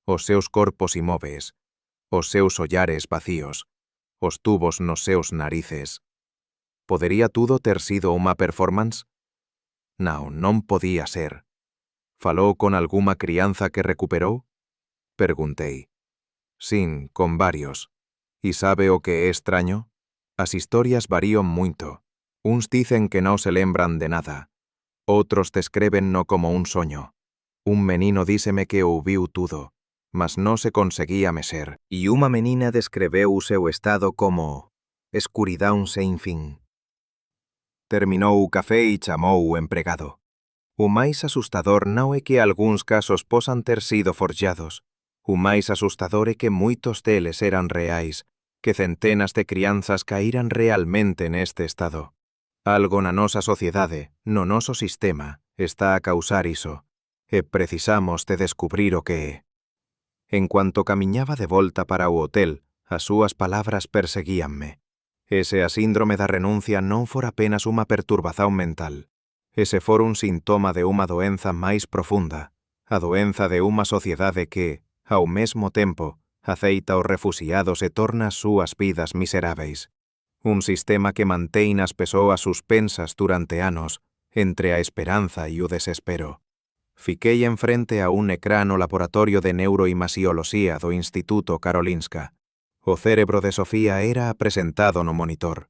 os seus corpos inmóveis, os seus ollares vacíos, os tubos nos seus narices. Podería tudo ter sido unha performance? Non podía ser. Falou con algunha crianza que recuperou? Preguntei. Sin, con varios. E sabe o que é extraño? As historias varían moito. Uns dicen que non se lembran de nada. Outros descrébenno como un soño. Un menino díseme que o viu tudo, mas non se conseguía mexer. E unha menina descreveu o seu estado como escuridão sen fin. Terminou o café e chamou o empregado. O máis asustador non é que algúns casos posan ter sido forjados. O máis asustador é que moitos deles eran reais, que centenas de crianzas caíran realmente neste estado. Algo na nosa sociedade, no noso sistema, está a causar iso, e precisamos de descubrir o que é. En cuanto camiñaba de volta para o hotel, as súas palabras perseguíanme. Ese a síndrome da renuncia non fora apenas unha perturbación mental. Ese fora un sintoma de unha doenza máis profunda, a doenza de unha sociedade que, ao mesmo tempo, aceita os refuxiados e torna as súas vidas miseráveis. Un sistema que mantén as persoas suspensas durante anos, entre a esperanza e o desespero. Fiquei en frente a un ecrán no laboratorio de neuroimasioloxía do Instituto Karolinska. O cérebro de Sofía era presentado no monitor.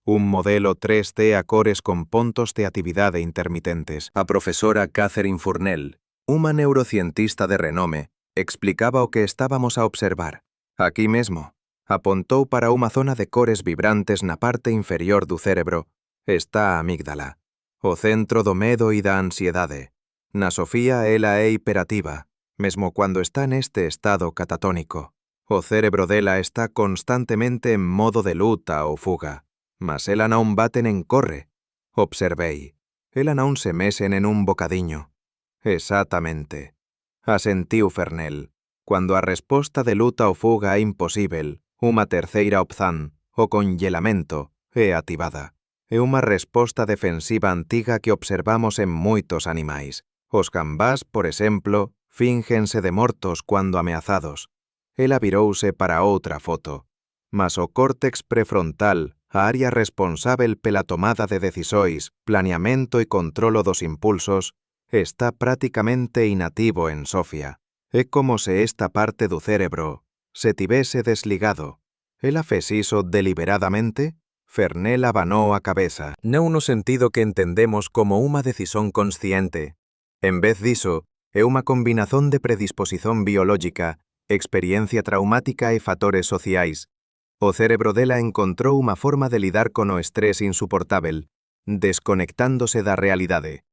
Un modelo 3D a cores con pontos de actividade intermitentes. A profesora Catherine Fournel, unha neurocientista de renome, explicaba o que estábamos a observar. Aquí mesmo, apontou para unha zona de cores vibrantes na parte inferior do cérebro. Está a amígdala, o centro do medo e da ansiedade. Na Sofía ela é hiperativa, mesmo cando está neste estado catatónico. O cérebro dela está constantemente en modo de luta ou fuga, mas ela non bate nen corre. Observei. Ela non se mexe nen un bocadiño. Exactamente. Asentiu Fernel. Cuando a resposta de luta ou fuga é imposível, unha terceira opción, o congelamento, é activada. É unha resposta defensiva antiga que observamos en moitos animais. Os gambás, por exemplo, fíngense de mortos cuando ameazados. Ela virouse para outra foto. Mas o córtex prefrontal, a área responsável pela tomada de decisóis, planeamento e controlo dos impulsos, está prácticamente inactivo en Sofía. É como se esta parte do cérebro se tivese desligado. Ela fez iso deliberadamente? Fernel abanou a cabeza. Non no sentido que entendemos como unha decisión consciente. En vez diso, é unha combinación de predisposición biológica, experiencia traumática e fatores sociais. O cerebro dela encontrou unha forma de lidar con o estrés insuportável, desconectándose da realidade.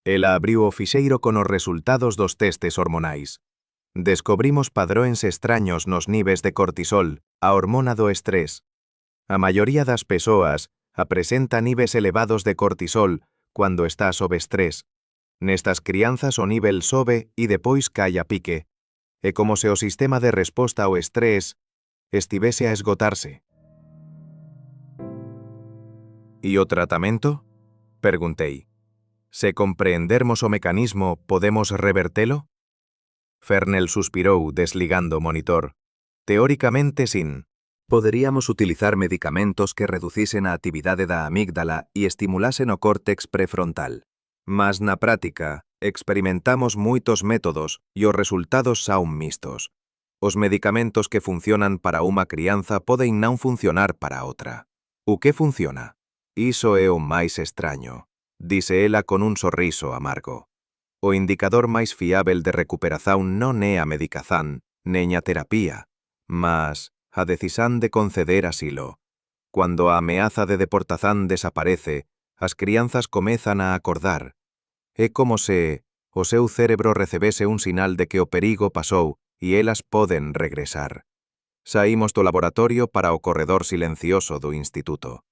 Ela abriu o fixeiro con os resultados dos testes hormonais. Descobrimos padróns extraños nos niveis de cortisol, a hormona do estrés. A maioría das persoas apresenta niveis elevados de cortisol cando está sob estrés. Nestas crianzas o nivel sobe e depois cae a pique. É como se o sistema de resposta ao estrés estivese a esgotarse. E o tratamento? Preguntei. Se compreendermos o mecanismo, podemos revertelo? Fernel suspirou, desligando o monitor. Teóricamente, sin. Poderíamos utilizar medicamentos que reducisen a actividade da amígdala e estimulasen o córtex prefrontal. Mas na práctica, experimentamos moitos métodos e os resultados son mistos. Os medicamentos que funcionan para unha crianza poden non funcionar para outra. O que funciona? Iso é o máis extraño, dise ela con un sorriso amargo. O indicador máis fiábel de recuperación non é a medicación, nen a terapia, mas a decisán de conceder asilo. Cuando a ameaza de deportazán desaparece, as crianzas comezan a acordar. É como se o seu cérebro recebese un sinal de que o perigo pasou e elas poden regresar. Saímos do laboratorio para o corredor silencioso do instituto.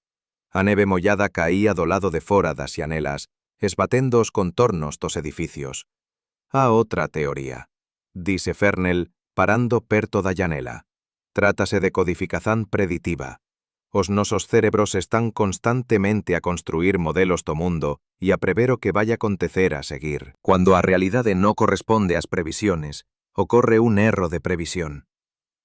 A neve mollada caía do lado de fora das xanelas, esbatendo os contornos dos edificios. A outra teoría, dise Fernel, parando perto da llanela. Trátase de codificación preditiva. Os nosos cérebros están constantemente a construir modelos do mundo e a prever o que vai acontecer a seguir. Cuando a realidade non corresponde ás previsiones, ocorre un erro de previsión.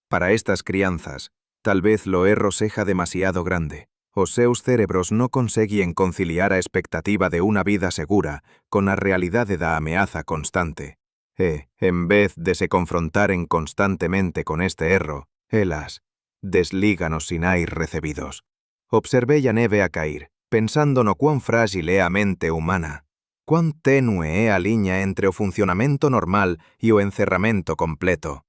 Para estas crianzas, tal vez lo erro seja demasiado grande. Os seus cerebros non conseguen conciliar a expectativa de unha vida segura con a realidade da ameaza constante. E, en vez de se confrontaren constantemente con este erro, elas desligan os sinais recebidos. Observei a neve a cair, pensando no cuán frágil é a mente humana. Cuán tenue é a liña entre o funcionamento normal e o encerramento completo.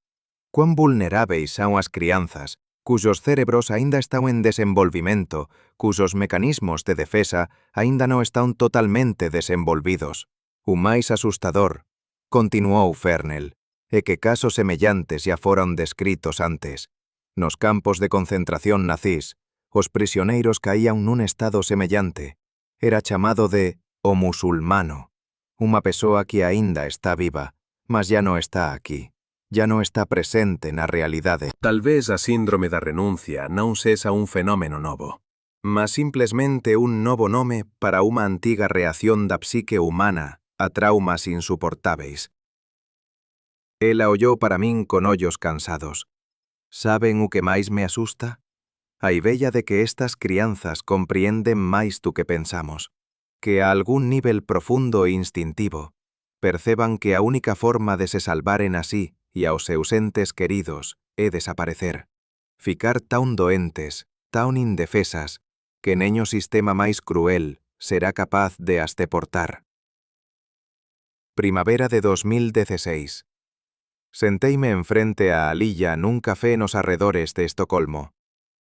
Cuán vulneráveis son as crianzas, cuyos cerebros aínda están en desenvolvimento, cuyos mecanismos de defesa aínda non están totalmente desenvolvidos. O máis asustador, continuou Fernel, é que casos semellantes xa foron descritos antes. Nos campos de concentración nazís, os prisioneiros caían nun estado semellante. Era chamado de o musulmano, unha persoa que aínda está viva, mas ya non está aquí. Ya non está presente na realidade. Tal vez a síndrome da renuncia non sexa un fenómeno novo, mas simplesmente un novo nome para unha antiga reacción da psique humana a traumas insuportáveis. Ela ollou para min con ollos cansados. Saben o que máis me asusta? A idea de que estas crianzas compreenden máis do que pensamos, que a algún nivel profundo e instintivo perceban que a única forma de se salvaren así e aos seus entes queridos é desaparecer. Ficar tan doentes, tan indefesas, que neño sistema máis cruel será capaz de as deportar. Primavera de 2016. Senteime enfrente a Alilla nun café nos arredores de Estocolmo.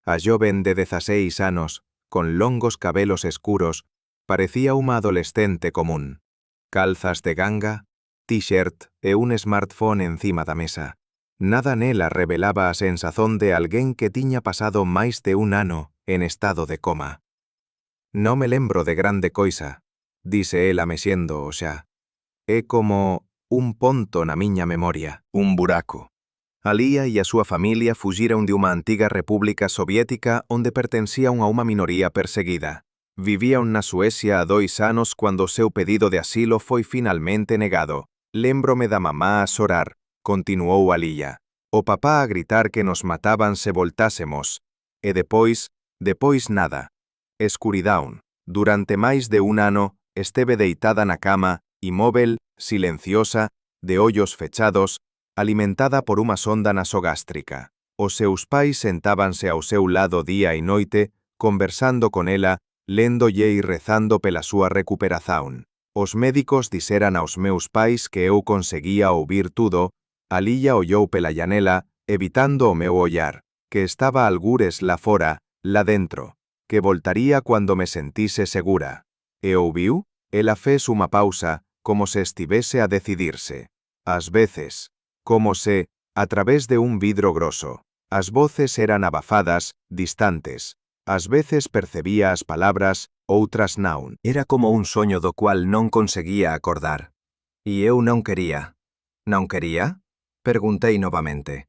A joven de 16 anos, con longos cabelos escuros, parecía unha adolescente común. Calzas de ganga, t-shirt e un smartphone encima da mesa. Nada nela revelaba a sensazón de alguén que tiña pasado máis de un ano en estado de coma. Non me lembro de grande coisa, dise ela mexendo o xa. É como un ponto na miña memoria, un buraco. Alía e a súa familia fuxiron de unha antiga república soviética onde pertencían a unha minoría perseguida. Vivían na Suecia a 2 anos cando o seu pedido de asilo foi finalmente negado. Lémbrome da mamá a xorar, continuou Alía. O papá a gritar que nos mataban se voltásemos. E depois nada. Escuridão. Durante máis de un ano, esteve deitada na cama, inmóvel, silenciosa, de ollos fechados, alimentada por unha sonda nasogástrica. Os seus pais sentábanse ao seu lado día e noite, conversando con ela, léndolle e rezando pela súa recuperación. Os médicos dixeran aos meus pais que eu conseguía ouvir tudo. Alía ollou pela llanela, evitando o meu ollar, que estaba algures lá fora, lá dentro, que voltaría cuando me sentise segura. E ouviu? Ela fez unha pausa, como se estivese a decidirse. Ás veces, como se, a través de un vidro grosso, as voces eran abafadas, distantes. Ás veces percebía as palabras, outras non. Era como un soño do cual non conseguía acordar. E eu non quería. Non quería? Preguntei novamente.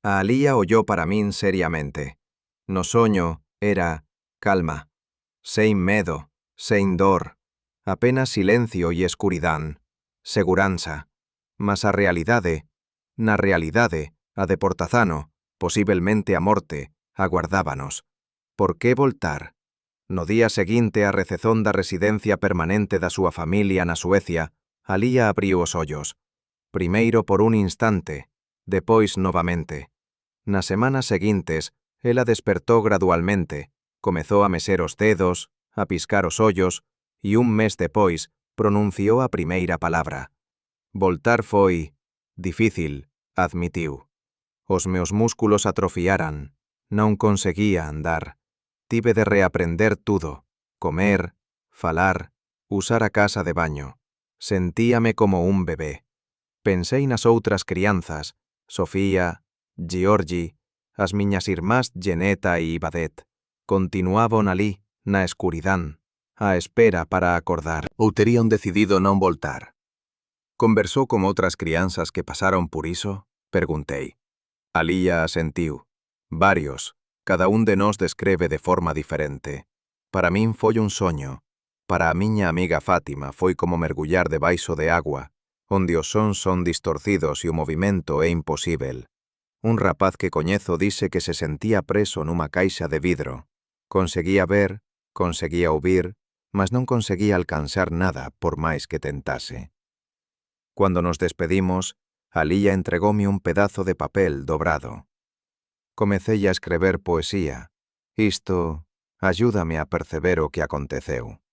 A Alía ollou para min seriamente. No soño era calma, sen medo, sen dor, apenas silencio e escuridán, seguranza. Mas a realidade, na realidade, a deportazano, posiblemente a morte, aguardábanos. Por que voltar? No día seguinte a recezón da residencia permanente da súa familia na Suecia, Alía abriu os ollos. Primeiro por un instante, depois novamente. Nas semanas seguintes, ela despertou gradualmente, comezou a mexer os dedos, a piscar os ollos, e un mes depois pronunciou a primeira palabra. Voltar foi difícil, admitiu. Os meus músculos atrofiaran. Non conseguía andar. Tive de reaprender tudo. Comer, falar, usar a casa de baño. Sentíame como un bebé. Pensei nas outras crianzas, Sofía, Georgie, as miñas irmás Geneta e Ibadet. Continuaban alí, na escuridán, á espera para acordar. Ou terían decidido non voltar. Conversou con outras crianzas que pasaron por iso? Perguntei. Alía asentiu. Varios. Cada un de nós descreve de forma diferente. Para min foi un soño. Para a miña amiga Fátima foi como mergullar debaixo de agua, onde os sons son distorcidos e o movimento é imposível. Un rapaz que coñezo dise que se sentía preso nunha caixa de vidro. Conseguía ver, conseguía ouvir, mas non conseguía alcanzar nada por máis que tentase. Cuando nos despedimos, Alía entregóme un pedazo de papel dobrado. Comecei a escrever poesía. Isto ayúdame a perceber o que aconteceu.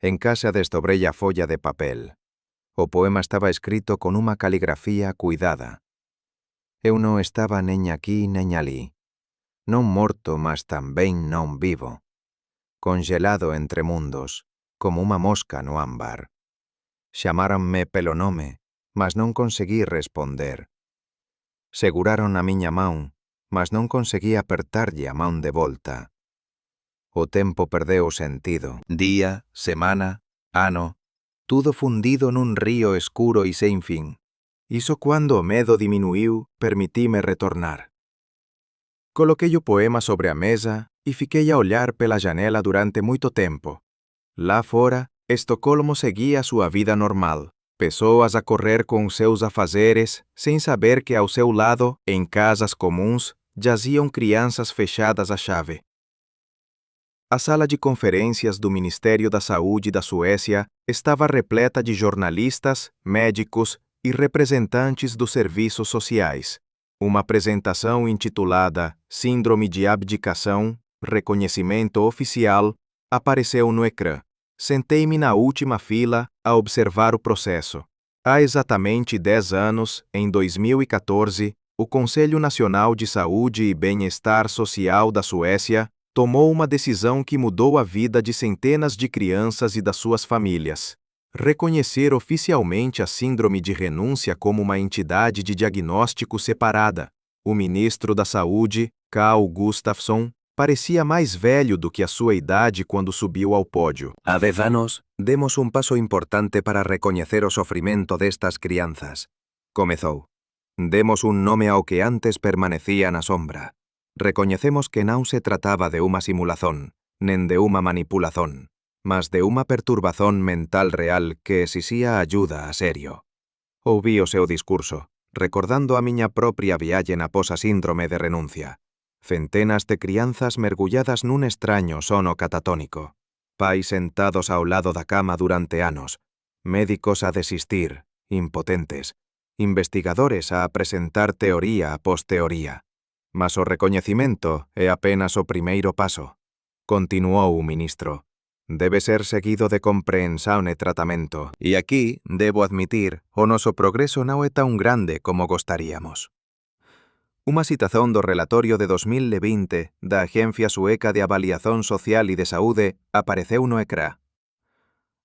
En casa desdobrei a folla de papel. O poema estaba escrito con unha caligrafía cuidada. Eu non estaba nen aquí nen alí. Non morto, mas tamén non vivo. Congelado entre mundos, como unha mosca no ámbar. Chamáranme pelo nome, mas non conseguí responder. Seguraron a miña man, mas non conseguí apertarlle a man de volta. O tempo perdeu o sentido. Día, semana, ano, tudo fundido nun río escuro e sen fin. Iso cuando o medo diminuiu, permitime retornar. Coloquei o poema sobre a mesa e fiquei a olhar pela janela durante moito tempo. Lá fora, Estocolmo seguía a súa vida normal. Pessoas a correr com seus afazeres, sem saber que ao seu lado, em casas comuns, jaziam crianças fechadas à chave. A sala de conferências do Ministério da Saúde da Suécia estava repleta de jornalistas, médicos e representantes dos serviços sociais. Uma apresentação intitulada Síndrome de Abdicação, Reconhecimento Oficial, apareceu no ecrã. Sentei-me na última fila a observar o processo. Há exatamente 10 anos, em 2014, o Conselho Nacional de Saúde e Bem-Estar Social da Suécia tomou uma decisão que mudou a vida de centenas de crianças e das suas famílias. Reconhecer oficialmente a síndrome de renúncia como uma entidade de diagnóstico separada. O ministro da Saúde, Carl Gustafsson, parecia mais velho do que a sua idade quando subiu ao pódio. Há 10 anos, demos um passo importante para reconhecer o sofrimento destas crianças. Comezou. Demos un nome ao que antes permanecía na sombra. Recoñecemos que non se trataba de unha simulación, nen de unha manipulación, mas de unha perturbación mental real que exixía ayuda a serio. Ouví o seu discurso, recordando a miña propia viaxe na posa síndrome de renuncia. Centenas de crianzas mergulladas nun extraño sono catatónico. Pais sentados ao lado da cama durante anos. Médicos a desistir, impotentes. Investigadores a presentar teoría após teoría. Mas o recoñecimento é apenas o primeiro paso. Continuou o ministro. Debe ser seguido de compreensão e tratamento. E aquí, debo admitir, o noso progreso non é tan grande como gostaríamos. Unha citazón do relatorio de 2020 da Agencia Sueca de Avaliación Social e de Saúde apareceu no ecrã.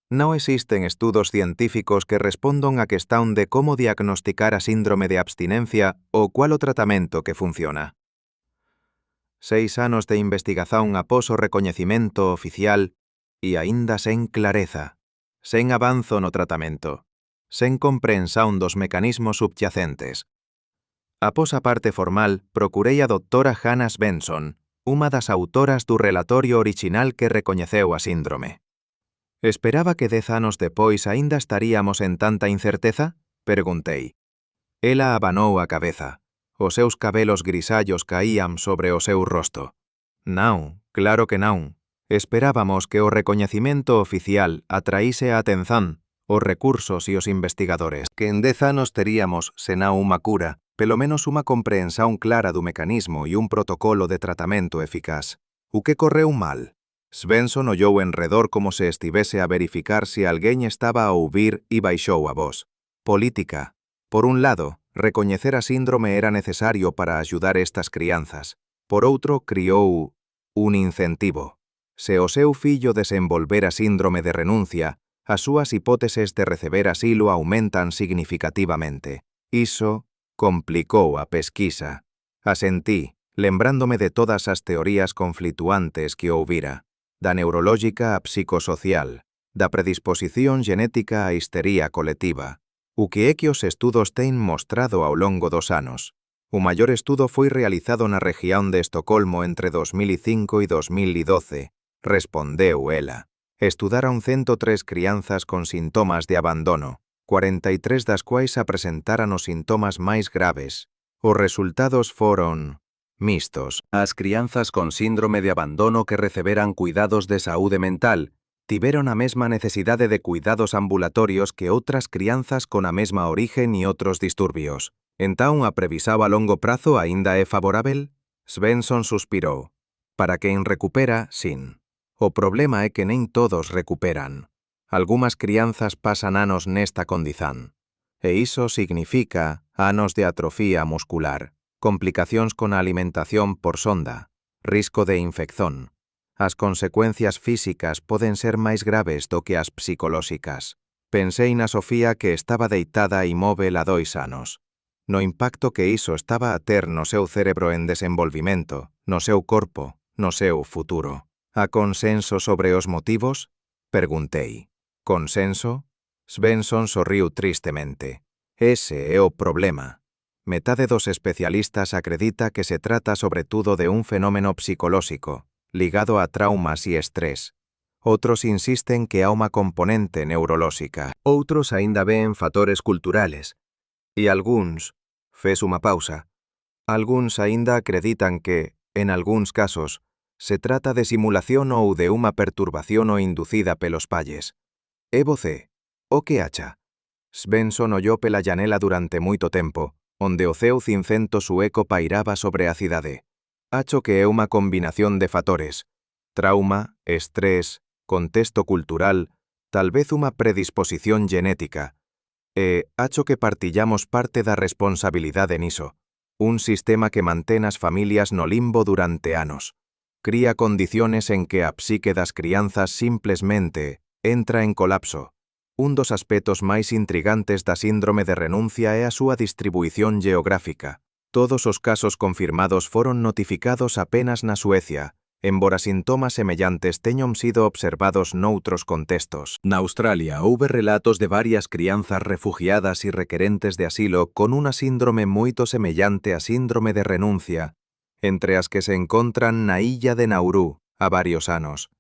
Non existen estudos científicos que respondan á questão de como diagnosticar a síndrome de abstinencia ou cual o tratamento que funciona. 6 anos de investigación após o recoñecimento oficial e aínda sen clareza, sen avanzo no tratamento, sen comprensión dos mecanismos subxacentes. Após a parte formal, procurei a doutora Hannah Svensson, unha das autoras do relatorio orixinal que recoñeceu a síndrome. Esperaba que 10 anos depois aínda estaríamos en tanta incerteza? Perguntei. Ela abanou a cabeza. Os seus cabelos grisallos caían sobre o seu rosto. Non, claro que non. Esperábamos que o recoñecimento oficial atraíse a atención, os recursos e os investigadores. Que en 10 anos teríamos, senón unha cura, pelo menos unha comprensión clara do mecanismo e un protocolo de tratamento eficaz. O que correu mal? Svensson ollou en redor como se estivese a verificar se alguén estaba a ouvir e baixou a voz. Política. Por un lado, recoñecer a síndrome era necesario para axudar estas crianzas. Por outro, criou un incentivo. Se o seu fillo desenvolvera síndrome de renuncia, as súas hipóteses de receber asilo aumentan significativamente. Iso complicou a pesquisa. Asentí, lembrándome de todas as teorías conflituantes que houbira, da neurológica a psicosocial, da predisposición genética á histería colectiva. O que é que os estudos ten mostrado ao longo dos anos? O maior estudo foi realizado na región de Estocolmo entre 2005 e 2012, respondeu ela. Estudaron 103 crianzas con sintomas de abandono, 43 das quais apresentaran os sintomas máis graves. Os resultados foron mixtos. As crianzas con síndrome de abandono que receberan cuidados de saúde mental tiveron a mesma necesidade de cuidados ambulatorios que outras crianzas con a mesma origen e outros disturbios. Entón, a previsao a longo prazo aínda é favorável? Svensson suspirou. Para quen recupera, sin. O problema é que nen todos recuperan. Algunhas crianzas pasan anos nesta condición. E iso significa anos de atrofía muscular, complicacións con a alimentación por sonda, risco de infección. As consecuencias físicas poden ser máis graves do que as psicolóxicas. Pensei na Sofía que estaba deitada inmóvel a 2 anos. No impacto que iso estaba a ter no seu cerebro en desenvolvimento, no seu corpo, no seu futuro. A consenso sobre os motivos? Perguntei. Consenso? Svensson sorriu tristemente. Ese é o problema. Metade dos especialistas acredita que se trata sobre todo de un fenómeno psicolóxico, ligado a traumas e estrés. Outros insisten que há unha componente neurolóxica. Outros aínda ven fatores culturales. E algúns, fes unha pausa, algúns aínda acreditan que, en algúns casos, se trata de simulación ou de unha perturbación o inducida pelos palles. E você, o que acha? Svensson ollou pela llanela durante moito tempo, onde o ceo cincento sueco pairaba sobre a cidade. Acho que é unha combinación de fatores. Trauma, estrés, contexto cultural, tal vez unha predisposición genética. E acho que partillamos parte da responsabilidade niso. Un sistema que mantén as familias no limbo durante anos. Cría condiciones en que a psique das crianzas simplesmente entra en colapso. Un dos aspectos máis intrigantes da síndrome de renuncia é a súa distribuición geográfica. Todos os casos confirmados foron notificados apenas na Suecia, embora sintomas semellantes teñan sido observados noutros contextos. Na Australia houve relatos de varias crianzas refugiadas e requerentes de asilo con unha síndrome moito semellante á síndrome de renuncia, entre as que se encontran na illa de Nauru há varios anos.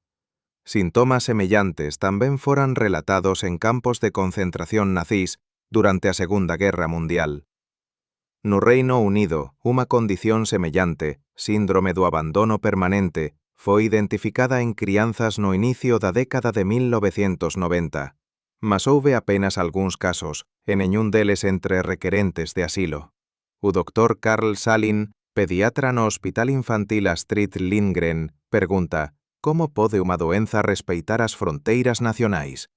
Sintomas semellantes tamén foran relatados en campos de concentración nazís durante a Segunda Guerra Mundial. No Reino Unido, unha condición semellante, síndrome do abandono permanente, foi identificada en crianzas no inicio da década de 1990, mas houve apenas algúns casos, e nenhún deles entre requerentes de asilo. O Dr. Carl Salin, pediatra no Hospital Infantil Astrid Lindgren, pergunta: como pode unha doenza respeitar as fronteiras nacionais?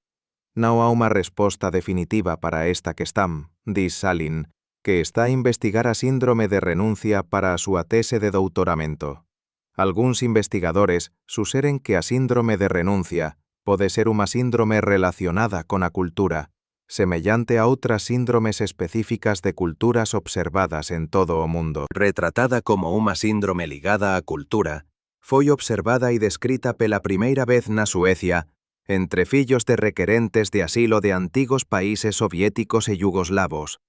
Non há unha resposta definitiva para esta questão, di Salin, que está a investigar a síndrome de renuncia para a súa tese de doutoramento. Algúns investigadores suxeren que a síndrome de renuncia pode ser unha síndrome relacionada con a cultura, semellante a outras síndromes específicas de culturas observadas en todo o mundo. Retratada como unha síndrome ligada á cultura, foi observada e descrita pela primeira vez na Suecia entre fillos de requerentes de asilo de antigos países soviéticos e yugoslavos.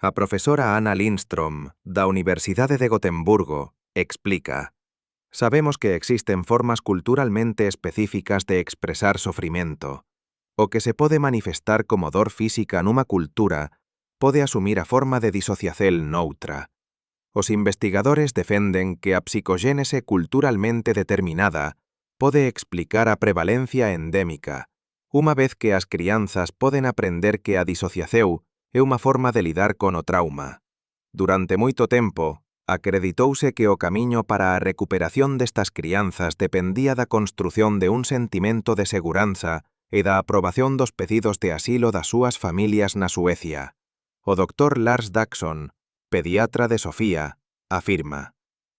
A profesora Anna Lindström, da Universidade de Gotemburgo, explica: sabemos que existen formas culturalmente específicas de expresar sofrimento. O que se pode manifestar como dor física nunha cultura pode asumir a forma de disociacel noutra. Os investigadores defenden que a psicogénese culturalmente determinada pode explicar a prevalencia endémica, unha vez que as crianzas poden aprender que a disociaceu é unha forma de lidar con o trauma. Durante moito tempo, acreditouse que o camiño para a recuperación destas crianzas dependía da construción de un sentimento de seguranza e da aprobación dos pedidos de asilo das súas familias na Suecia. O Dr. Lars Daxon, pediatra de Sofía, afirma: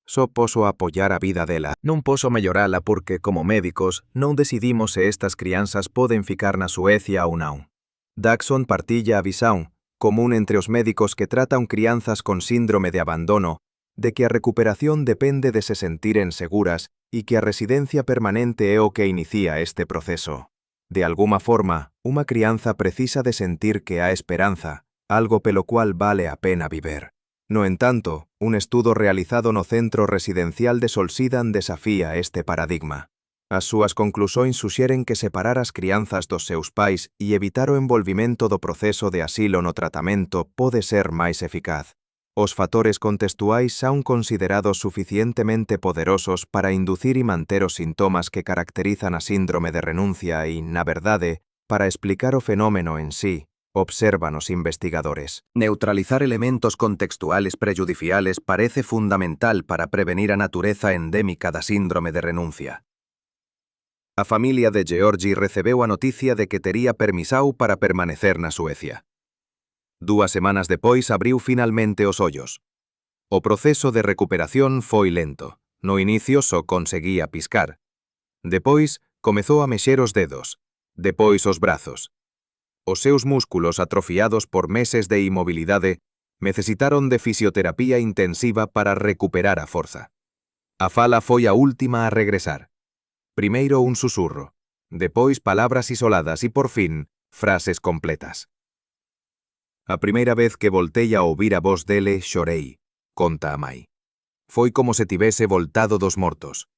Só posso apoiar a vida dela. Non posso mellorala porque, como médicos, non decidimos se estas crianzas poden ficar na Suecia ou non. Daxon partilla a visão, común entre os médicos que tratan crianzas con síndrome de abandono, de que a recuperación depende de se sentiren seguras e que a residencia permanente é o que inicia este proceso. De alguma forma, unha crianza precisa de sentir que há esperanza, algo pelo cual vale a pena viver. No entanto, un estudo realizado no Centro Residencial de Solsidan desafía este paradigma. As súas conclusóns suxeren que separar as crianzas dos seus pais e evitar o envolvimento do proceso de asilo no tratamento pode ser máis eficaz. Os fatores contextuais son considerados suficientemente poderosos para inducir e manter os sintomas que caracterizan a síndrome de renuncia e, na verdade, para explicar o fenómeno en sí, observan os investigadores. Neutralizar elementos contextuales prejudiciales parece fundamental para prevenir a natureza endémica da síndrome de renuncia. A familia de Georgi recebeu a noticia de que tería permisao para permanecer na Suecia. 2 semanas depois abriu finalmente os ollos. O proceso de recuperación foi lento. No inicio só conseguía piscar. Depois comezou a mexer os dedos. Depois os brazos. Os seus músculos atrofiados por meses de inmobilidade necesitaron de fisioterapia intensiva para recuperar a forza. A fala foi a última a regresar. Primeiro un susurro, depois palabras isoladas e, por fin, frases completas. A primeira vez que voltei a ouvir a voz dele, xorei, conta a mai. Foi como se tivese voltado dos mortos.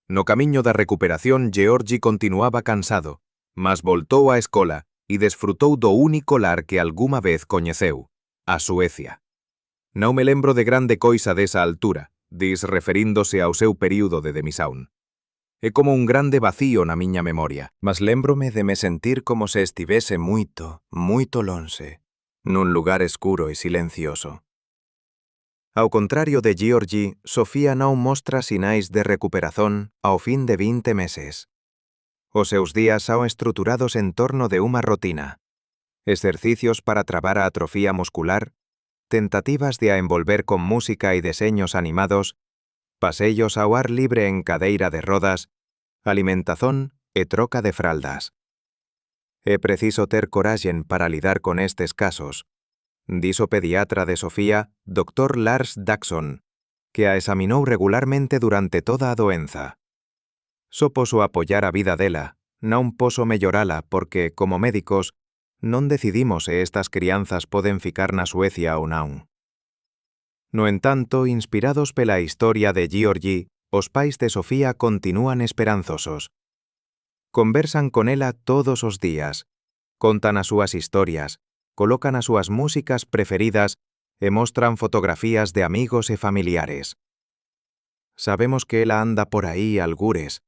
No camiño da recuperación, Georgi continuaba cansado, mas voltou á escola e desfrutou do único lar que alguma vez coñeceu, a Suecia. Non me lembro de grande coisa desa altura, dis referíndose ao seu período de demisión. É como un grande vacío na miña memoria, mas lémbrome de me sentir como se estivese moito, moito lonxe, nun lugar escuro e silencioso. Ao contrario de Georgi, Sofía non mostra sinais de recuperación ao fin de 20 meses. Os seus días son estruturados en torno de unha rutina. Exercicios para trabar a atrofía muscular, tentativas de a envolver con música e deseños animados, paseos ao ar libre en cadeira de rodas, alimentación e troca de fraldas. É preciso ter coraxen para lidar con estes casos, dixo o pediatra de Sofía, Dr. Lars Daxon, que a examinou regularmente durante toda a doenza. Só poso apoiar a vida dela, non poso mellorala porque, como médicos, non decidimos se estas crianzas poden ficar na Suecia ou non. No entanto, inspirados pela historia de Georgi, os pais de Sofía continúan esperanzosos. Conversan con ela todos os días, contan as súas historias, colocan as súas músicas preferidas e mostran fotografías de amigos e familiares. Sabemos que ela anda por aí algures,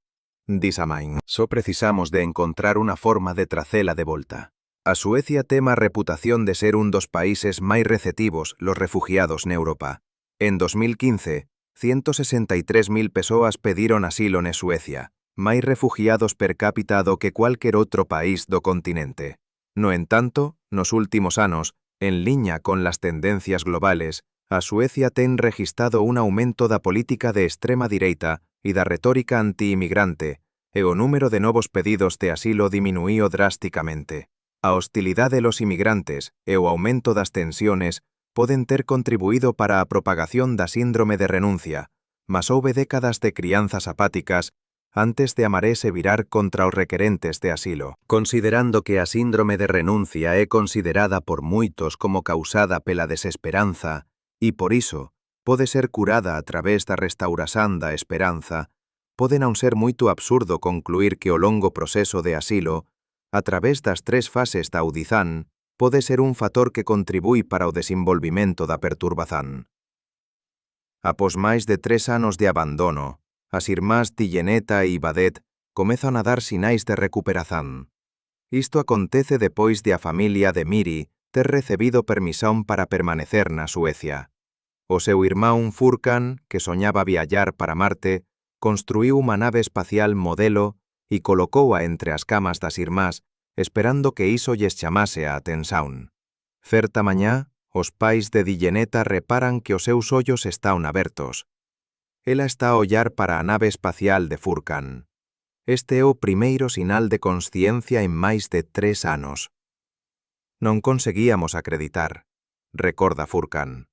dis a main. Só precisamos de encontrar unha forma de tracela de volta. A Suecia ten a reputación de ser un dos países máis receptivos los refugiados na Europa. En 2015, 163.000 persoas pediron asilo na Suecia, máis refugiados per cápita do que cualquier outro país do continente. No entanto, nos últimos anos, en liña con las tendencias globales, a Suecia ten registrado un aumento da política de extrema direita e da retórica anti-inmigrante, e o número de novos pedidos de asilo diminuíu drásticamente. A hostilidade dos inmigrantes e o aumento das tensiones poden ter contribuído para a propagación da síndrome de renuncia, mas houve décadas de crianzas apáticas antes de a maré se virar contra os requerentes de asilo. Considerando que a síndrome de renuncia é considerada por moitos como causada pela desesperanza e, por iso, pode ser curada a través da restauración da esperanza, pode non ser moito absurdo concluir que o longo proceso de asilo, a través das 3 fases da audizán, pode ser un factor que contribui para o desenvolvimento da perturbación. Após máis de 3 anos de abandono, as irmás Dilleneta e Badet comezan a dar sinais de recuperación. Isto acontece depois de a familia de Miri ter recibido permisón para permanecer na Suecia. O seu irmán Furkan, que soñaba viallar para Marte, construiu unha nave espacial modelo e colocoua entre as camas das irmás, esperando que iso lles chamase a atención. Certa mañá, os pais de Dilleneta reparan que os seus ollos están abertos. Ela está a ollar para a nave espacial de Furkan. Este é o primeiro sinal de consciencia en máis de 3 anos. Non conseguíamos acreditar, recorda Furkan.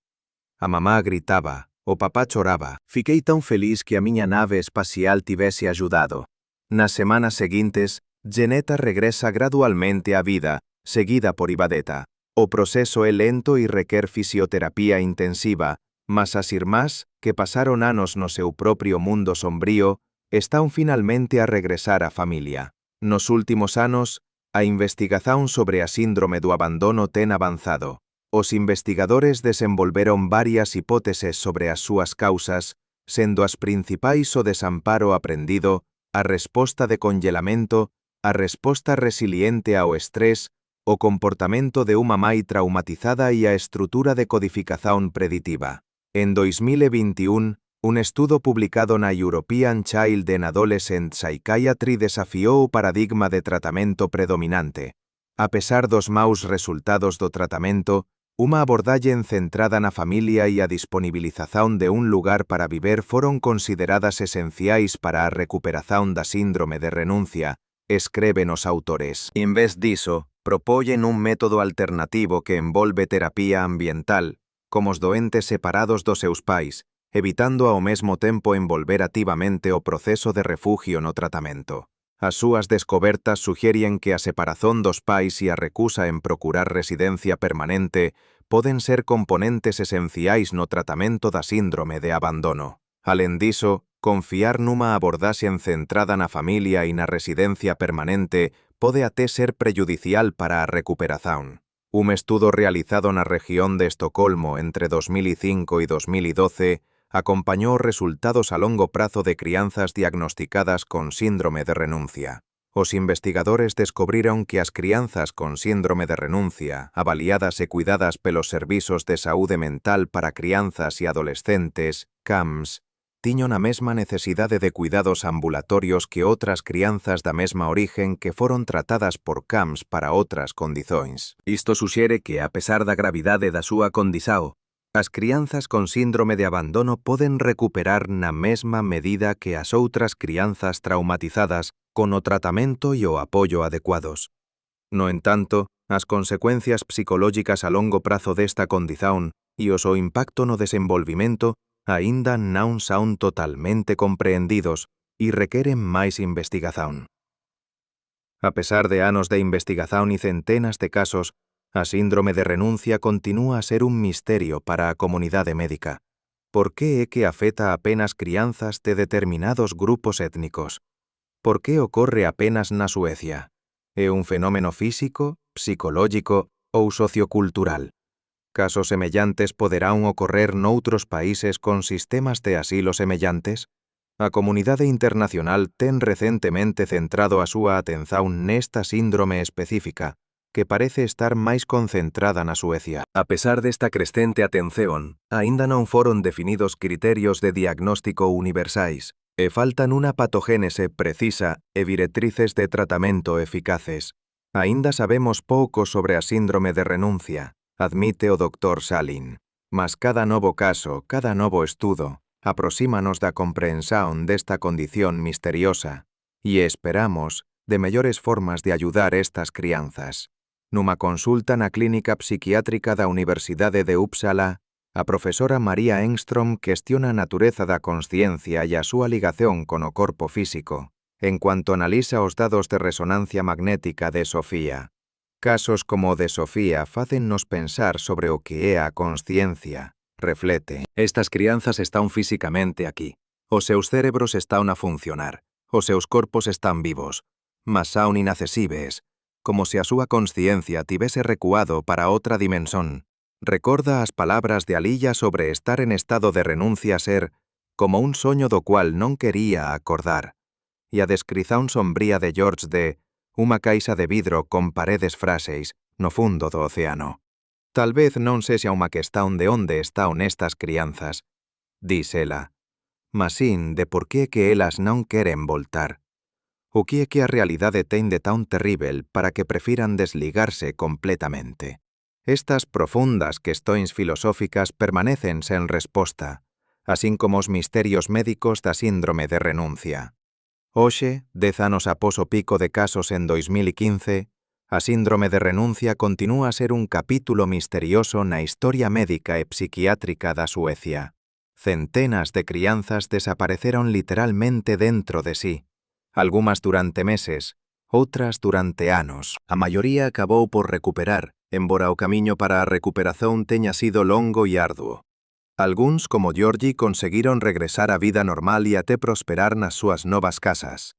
A mamá gritaba, o papá choraba. Fiquei tão feliz que a miña nave espacial tivese ajudado. Nas semanas seguintes, Geneta regresa gradualmente á vida, seguida por Ibadeta. O proceso é lento e requer fisioterapia intensiva, mas as irmás, que pasaron anos no seu propio mundo sombrío, están finalmente a regresar á familia. Nos últimos anos, a investigación sobre a síndrome do abandono ten avanzado. Os investigadores desenvolveron varias hipóteses sobre as súas causas, sendo as principais o desamparo aprendido, a resposta de congelamento, a resposta resiliente ao estrés, o comportamento de unha mai traumatizada e a estrutura de codificación preditiva. En 2021, un estudo publicado na European Child and Adolescent Psychiatry desafiou o paradigma de tratamento predominante. A pesar dos maus resultados do tratamento, unha abordalle centrada na familia e a disponibilización de un lugar para viver foron consideradas esenciais para a recuperación da síndrome de renuncia, escreven os autores. En vez diso, propollen un método alternativo que envolve terapia ambiental, como os doentes separados dos seus pais, evitando ao mesmo tempo envolver ativamente o proceso de refugio no tratamento. As súas descobertas suxerien que a separación dos pais e a recusa en procurar residencia permanente poden ser componentes esenciais no tratamento da síndrome de abandono. Alén diso, confiar nunha abordaxe centrada na familia e na residencia permanente pode até ser prejudicial para a recuperación. Un estudo realizado na región de Estocolmo entre 2005 e 2012 acompañou resultados a longo prazo de crianzas diagnosticadas con síndrome de renuncia. Os investigadores descubriron que as crianzas con síndrome de renuncia, avaliadas e cuidadas pelos Servizos de Saúde Mental para Crianzas e Adolescentes, CAMS, tiñon a mesma necesidade de cuidados ambulatorios que outras crianzas da mesma origen que foron tratadas por CAMS para outras condicións. Isto suxere que, a pesar da gravidade da súa condición, as crianzas con síndrome de abandono poden recuperar na mesma medida que as outras crianzas traumatizadas con o tratamento e o apoio adecuados. No entanto, as consecuencias psicológicas a longo prazo desta condición e o seu impacto no desenvolvimento aínda non son totalmente compreendidos e requeren máis investigación. A pesar de anos de investigación e centenas de casos, a síndrome de renuncia continúa a ser un misterio para a comunidade médica. Por que é que afeta apenas crianzas de determinados grupos étnicos? Por que ocorre apenas na Suecia? É un fenómeno físico, psicológico ou sociocultural? Casos semellantes poderán ocorrer noutros países con sistemas de asilo semellantes? A comunidade internacional ten recentemente centrado a súa atención nesta síndrome específica, que parece estar máis concentrada na Suecia. A pesar desta crescente atención, aínda non foron definidos criterios de diagnóstico universais, e faltan unha patogénese precisa e directrices de tratamento eficaces. Aínda sabemos pouco sobre a síndrome de renuncia, admite o Dr. Salin. Mas cada novo caso, cada novo estudo, aproxímanos da comprensión desta condición misteriosa, e esperamos de mellores formas de ayudar estas crianzas. Nunha consulta na clínica psiquiátrica da Universidade de Uppsala, a profesora María Engström cuestiona a natureza da consciencia e a súa ligación con o corpo físico, en cuanto analiza os dados de resonancia magnética de Sofía. Casos como o de Sofía fácennos pensar sobre o que é a consciencia, reflete. Estas crianzas están físicamente aquí. Os seus cerebros están a funcionar. Os seus corpos están vivos, mas son inaccesíveis, como se a súa consciencia tivese recuado para outra dimensón. Recorda as palabras de Alilla sobre estar en estado de renuncia a ser como un soño do cual non quería acordar, e a descrición sombría de George de unha caixa de vidro con paredes fráseis no fundo do océano. Tal vez non sexa unha questão de onde están estas crianzas, dísela, mas sin de por que elas non queren voltar. O que é que a realidade ten de tan terrível para que prefiran desligarse completamente? Estas profundas questões filosóficas permanecen sen resposta, así como os misterios médicos da síndrome de renuncia. Hoxe, 10 anos após o pico de casos en 2015, a síndrome de renuncia continúa a ser un capítulo misterioso na historia médica e psiquiátrica da Suecia. Centenas de crianzas desapareceron literalmente dentro de sí, algunhas durante meses, outras durante anos. A maioría acabou por recuperar, embora o camiño para a recuperación teña sido longo e arduo. Algúns, como Georgie, conseguiron regresar á vida normal e até prosperar nas súas novas casas.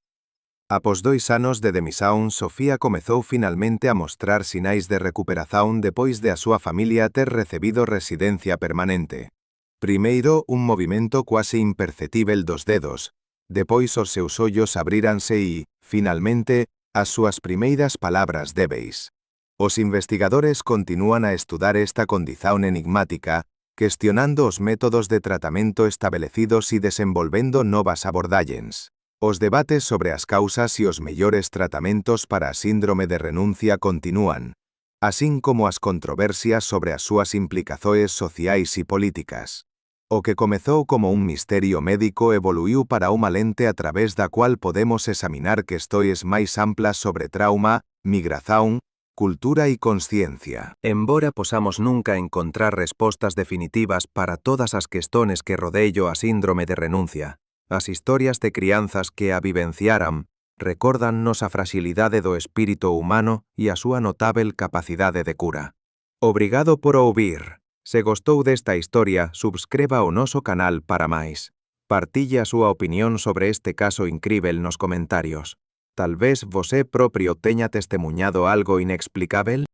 Após 2 anos de demisión, Sofía comezou finalmente a mostrar sinais de recuperación depois de a súa familia ter recibido residencia permanente. Primeiro, un movimento quase imperceptível dos dedos, depois os seus ollos abríranse e, finalmente, as súas primeiras palabras débeis. Os investigadores continúan a estudar esta condición enigmática, cuestionando os métodos de tratamento establecidos e desenvolvendo novas abordaxes. Os debates sobre as causas e os mellores tratamentos para a síndrome de renuncia continúan, así como as controversias sobre as súas implicacións sociais e políticas. O que comezou como un misterio médico evoluiu para unha lente a través da cual podemos examinar questões máis amplas sobre trauma, migración, cultura e consciencia. Embora posamos nunca encontrar respostas definitivas para todas as questões que rodeio a síndrome de renuncia, as historias de crianzas que a vivenciaran recórdannos a fragilidade do espírito humano e a súa notável capacidade de cura. Obrigado por ouvir. Se gostou desta historia, subscreva o noso canal para máis. Partille a súa opinión sobre este caso incrível nos comentarios. Tal vez você propio teña testemunhado algo inexplicável?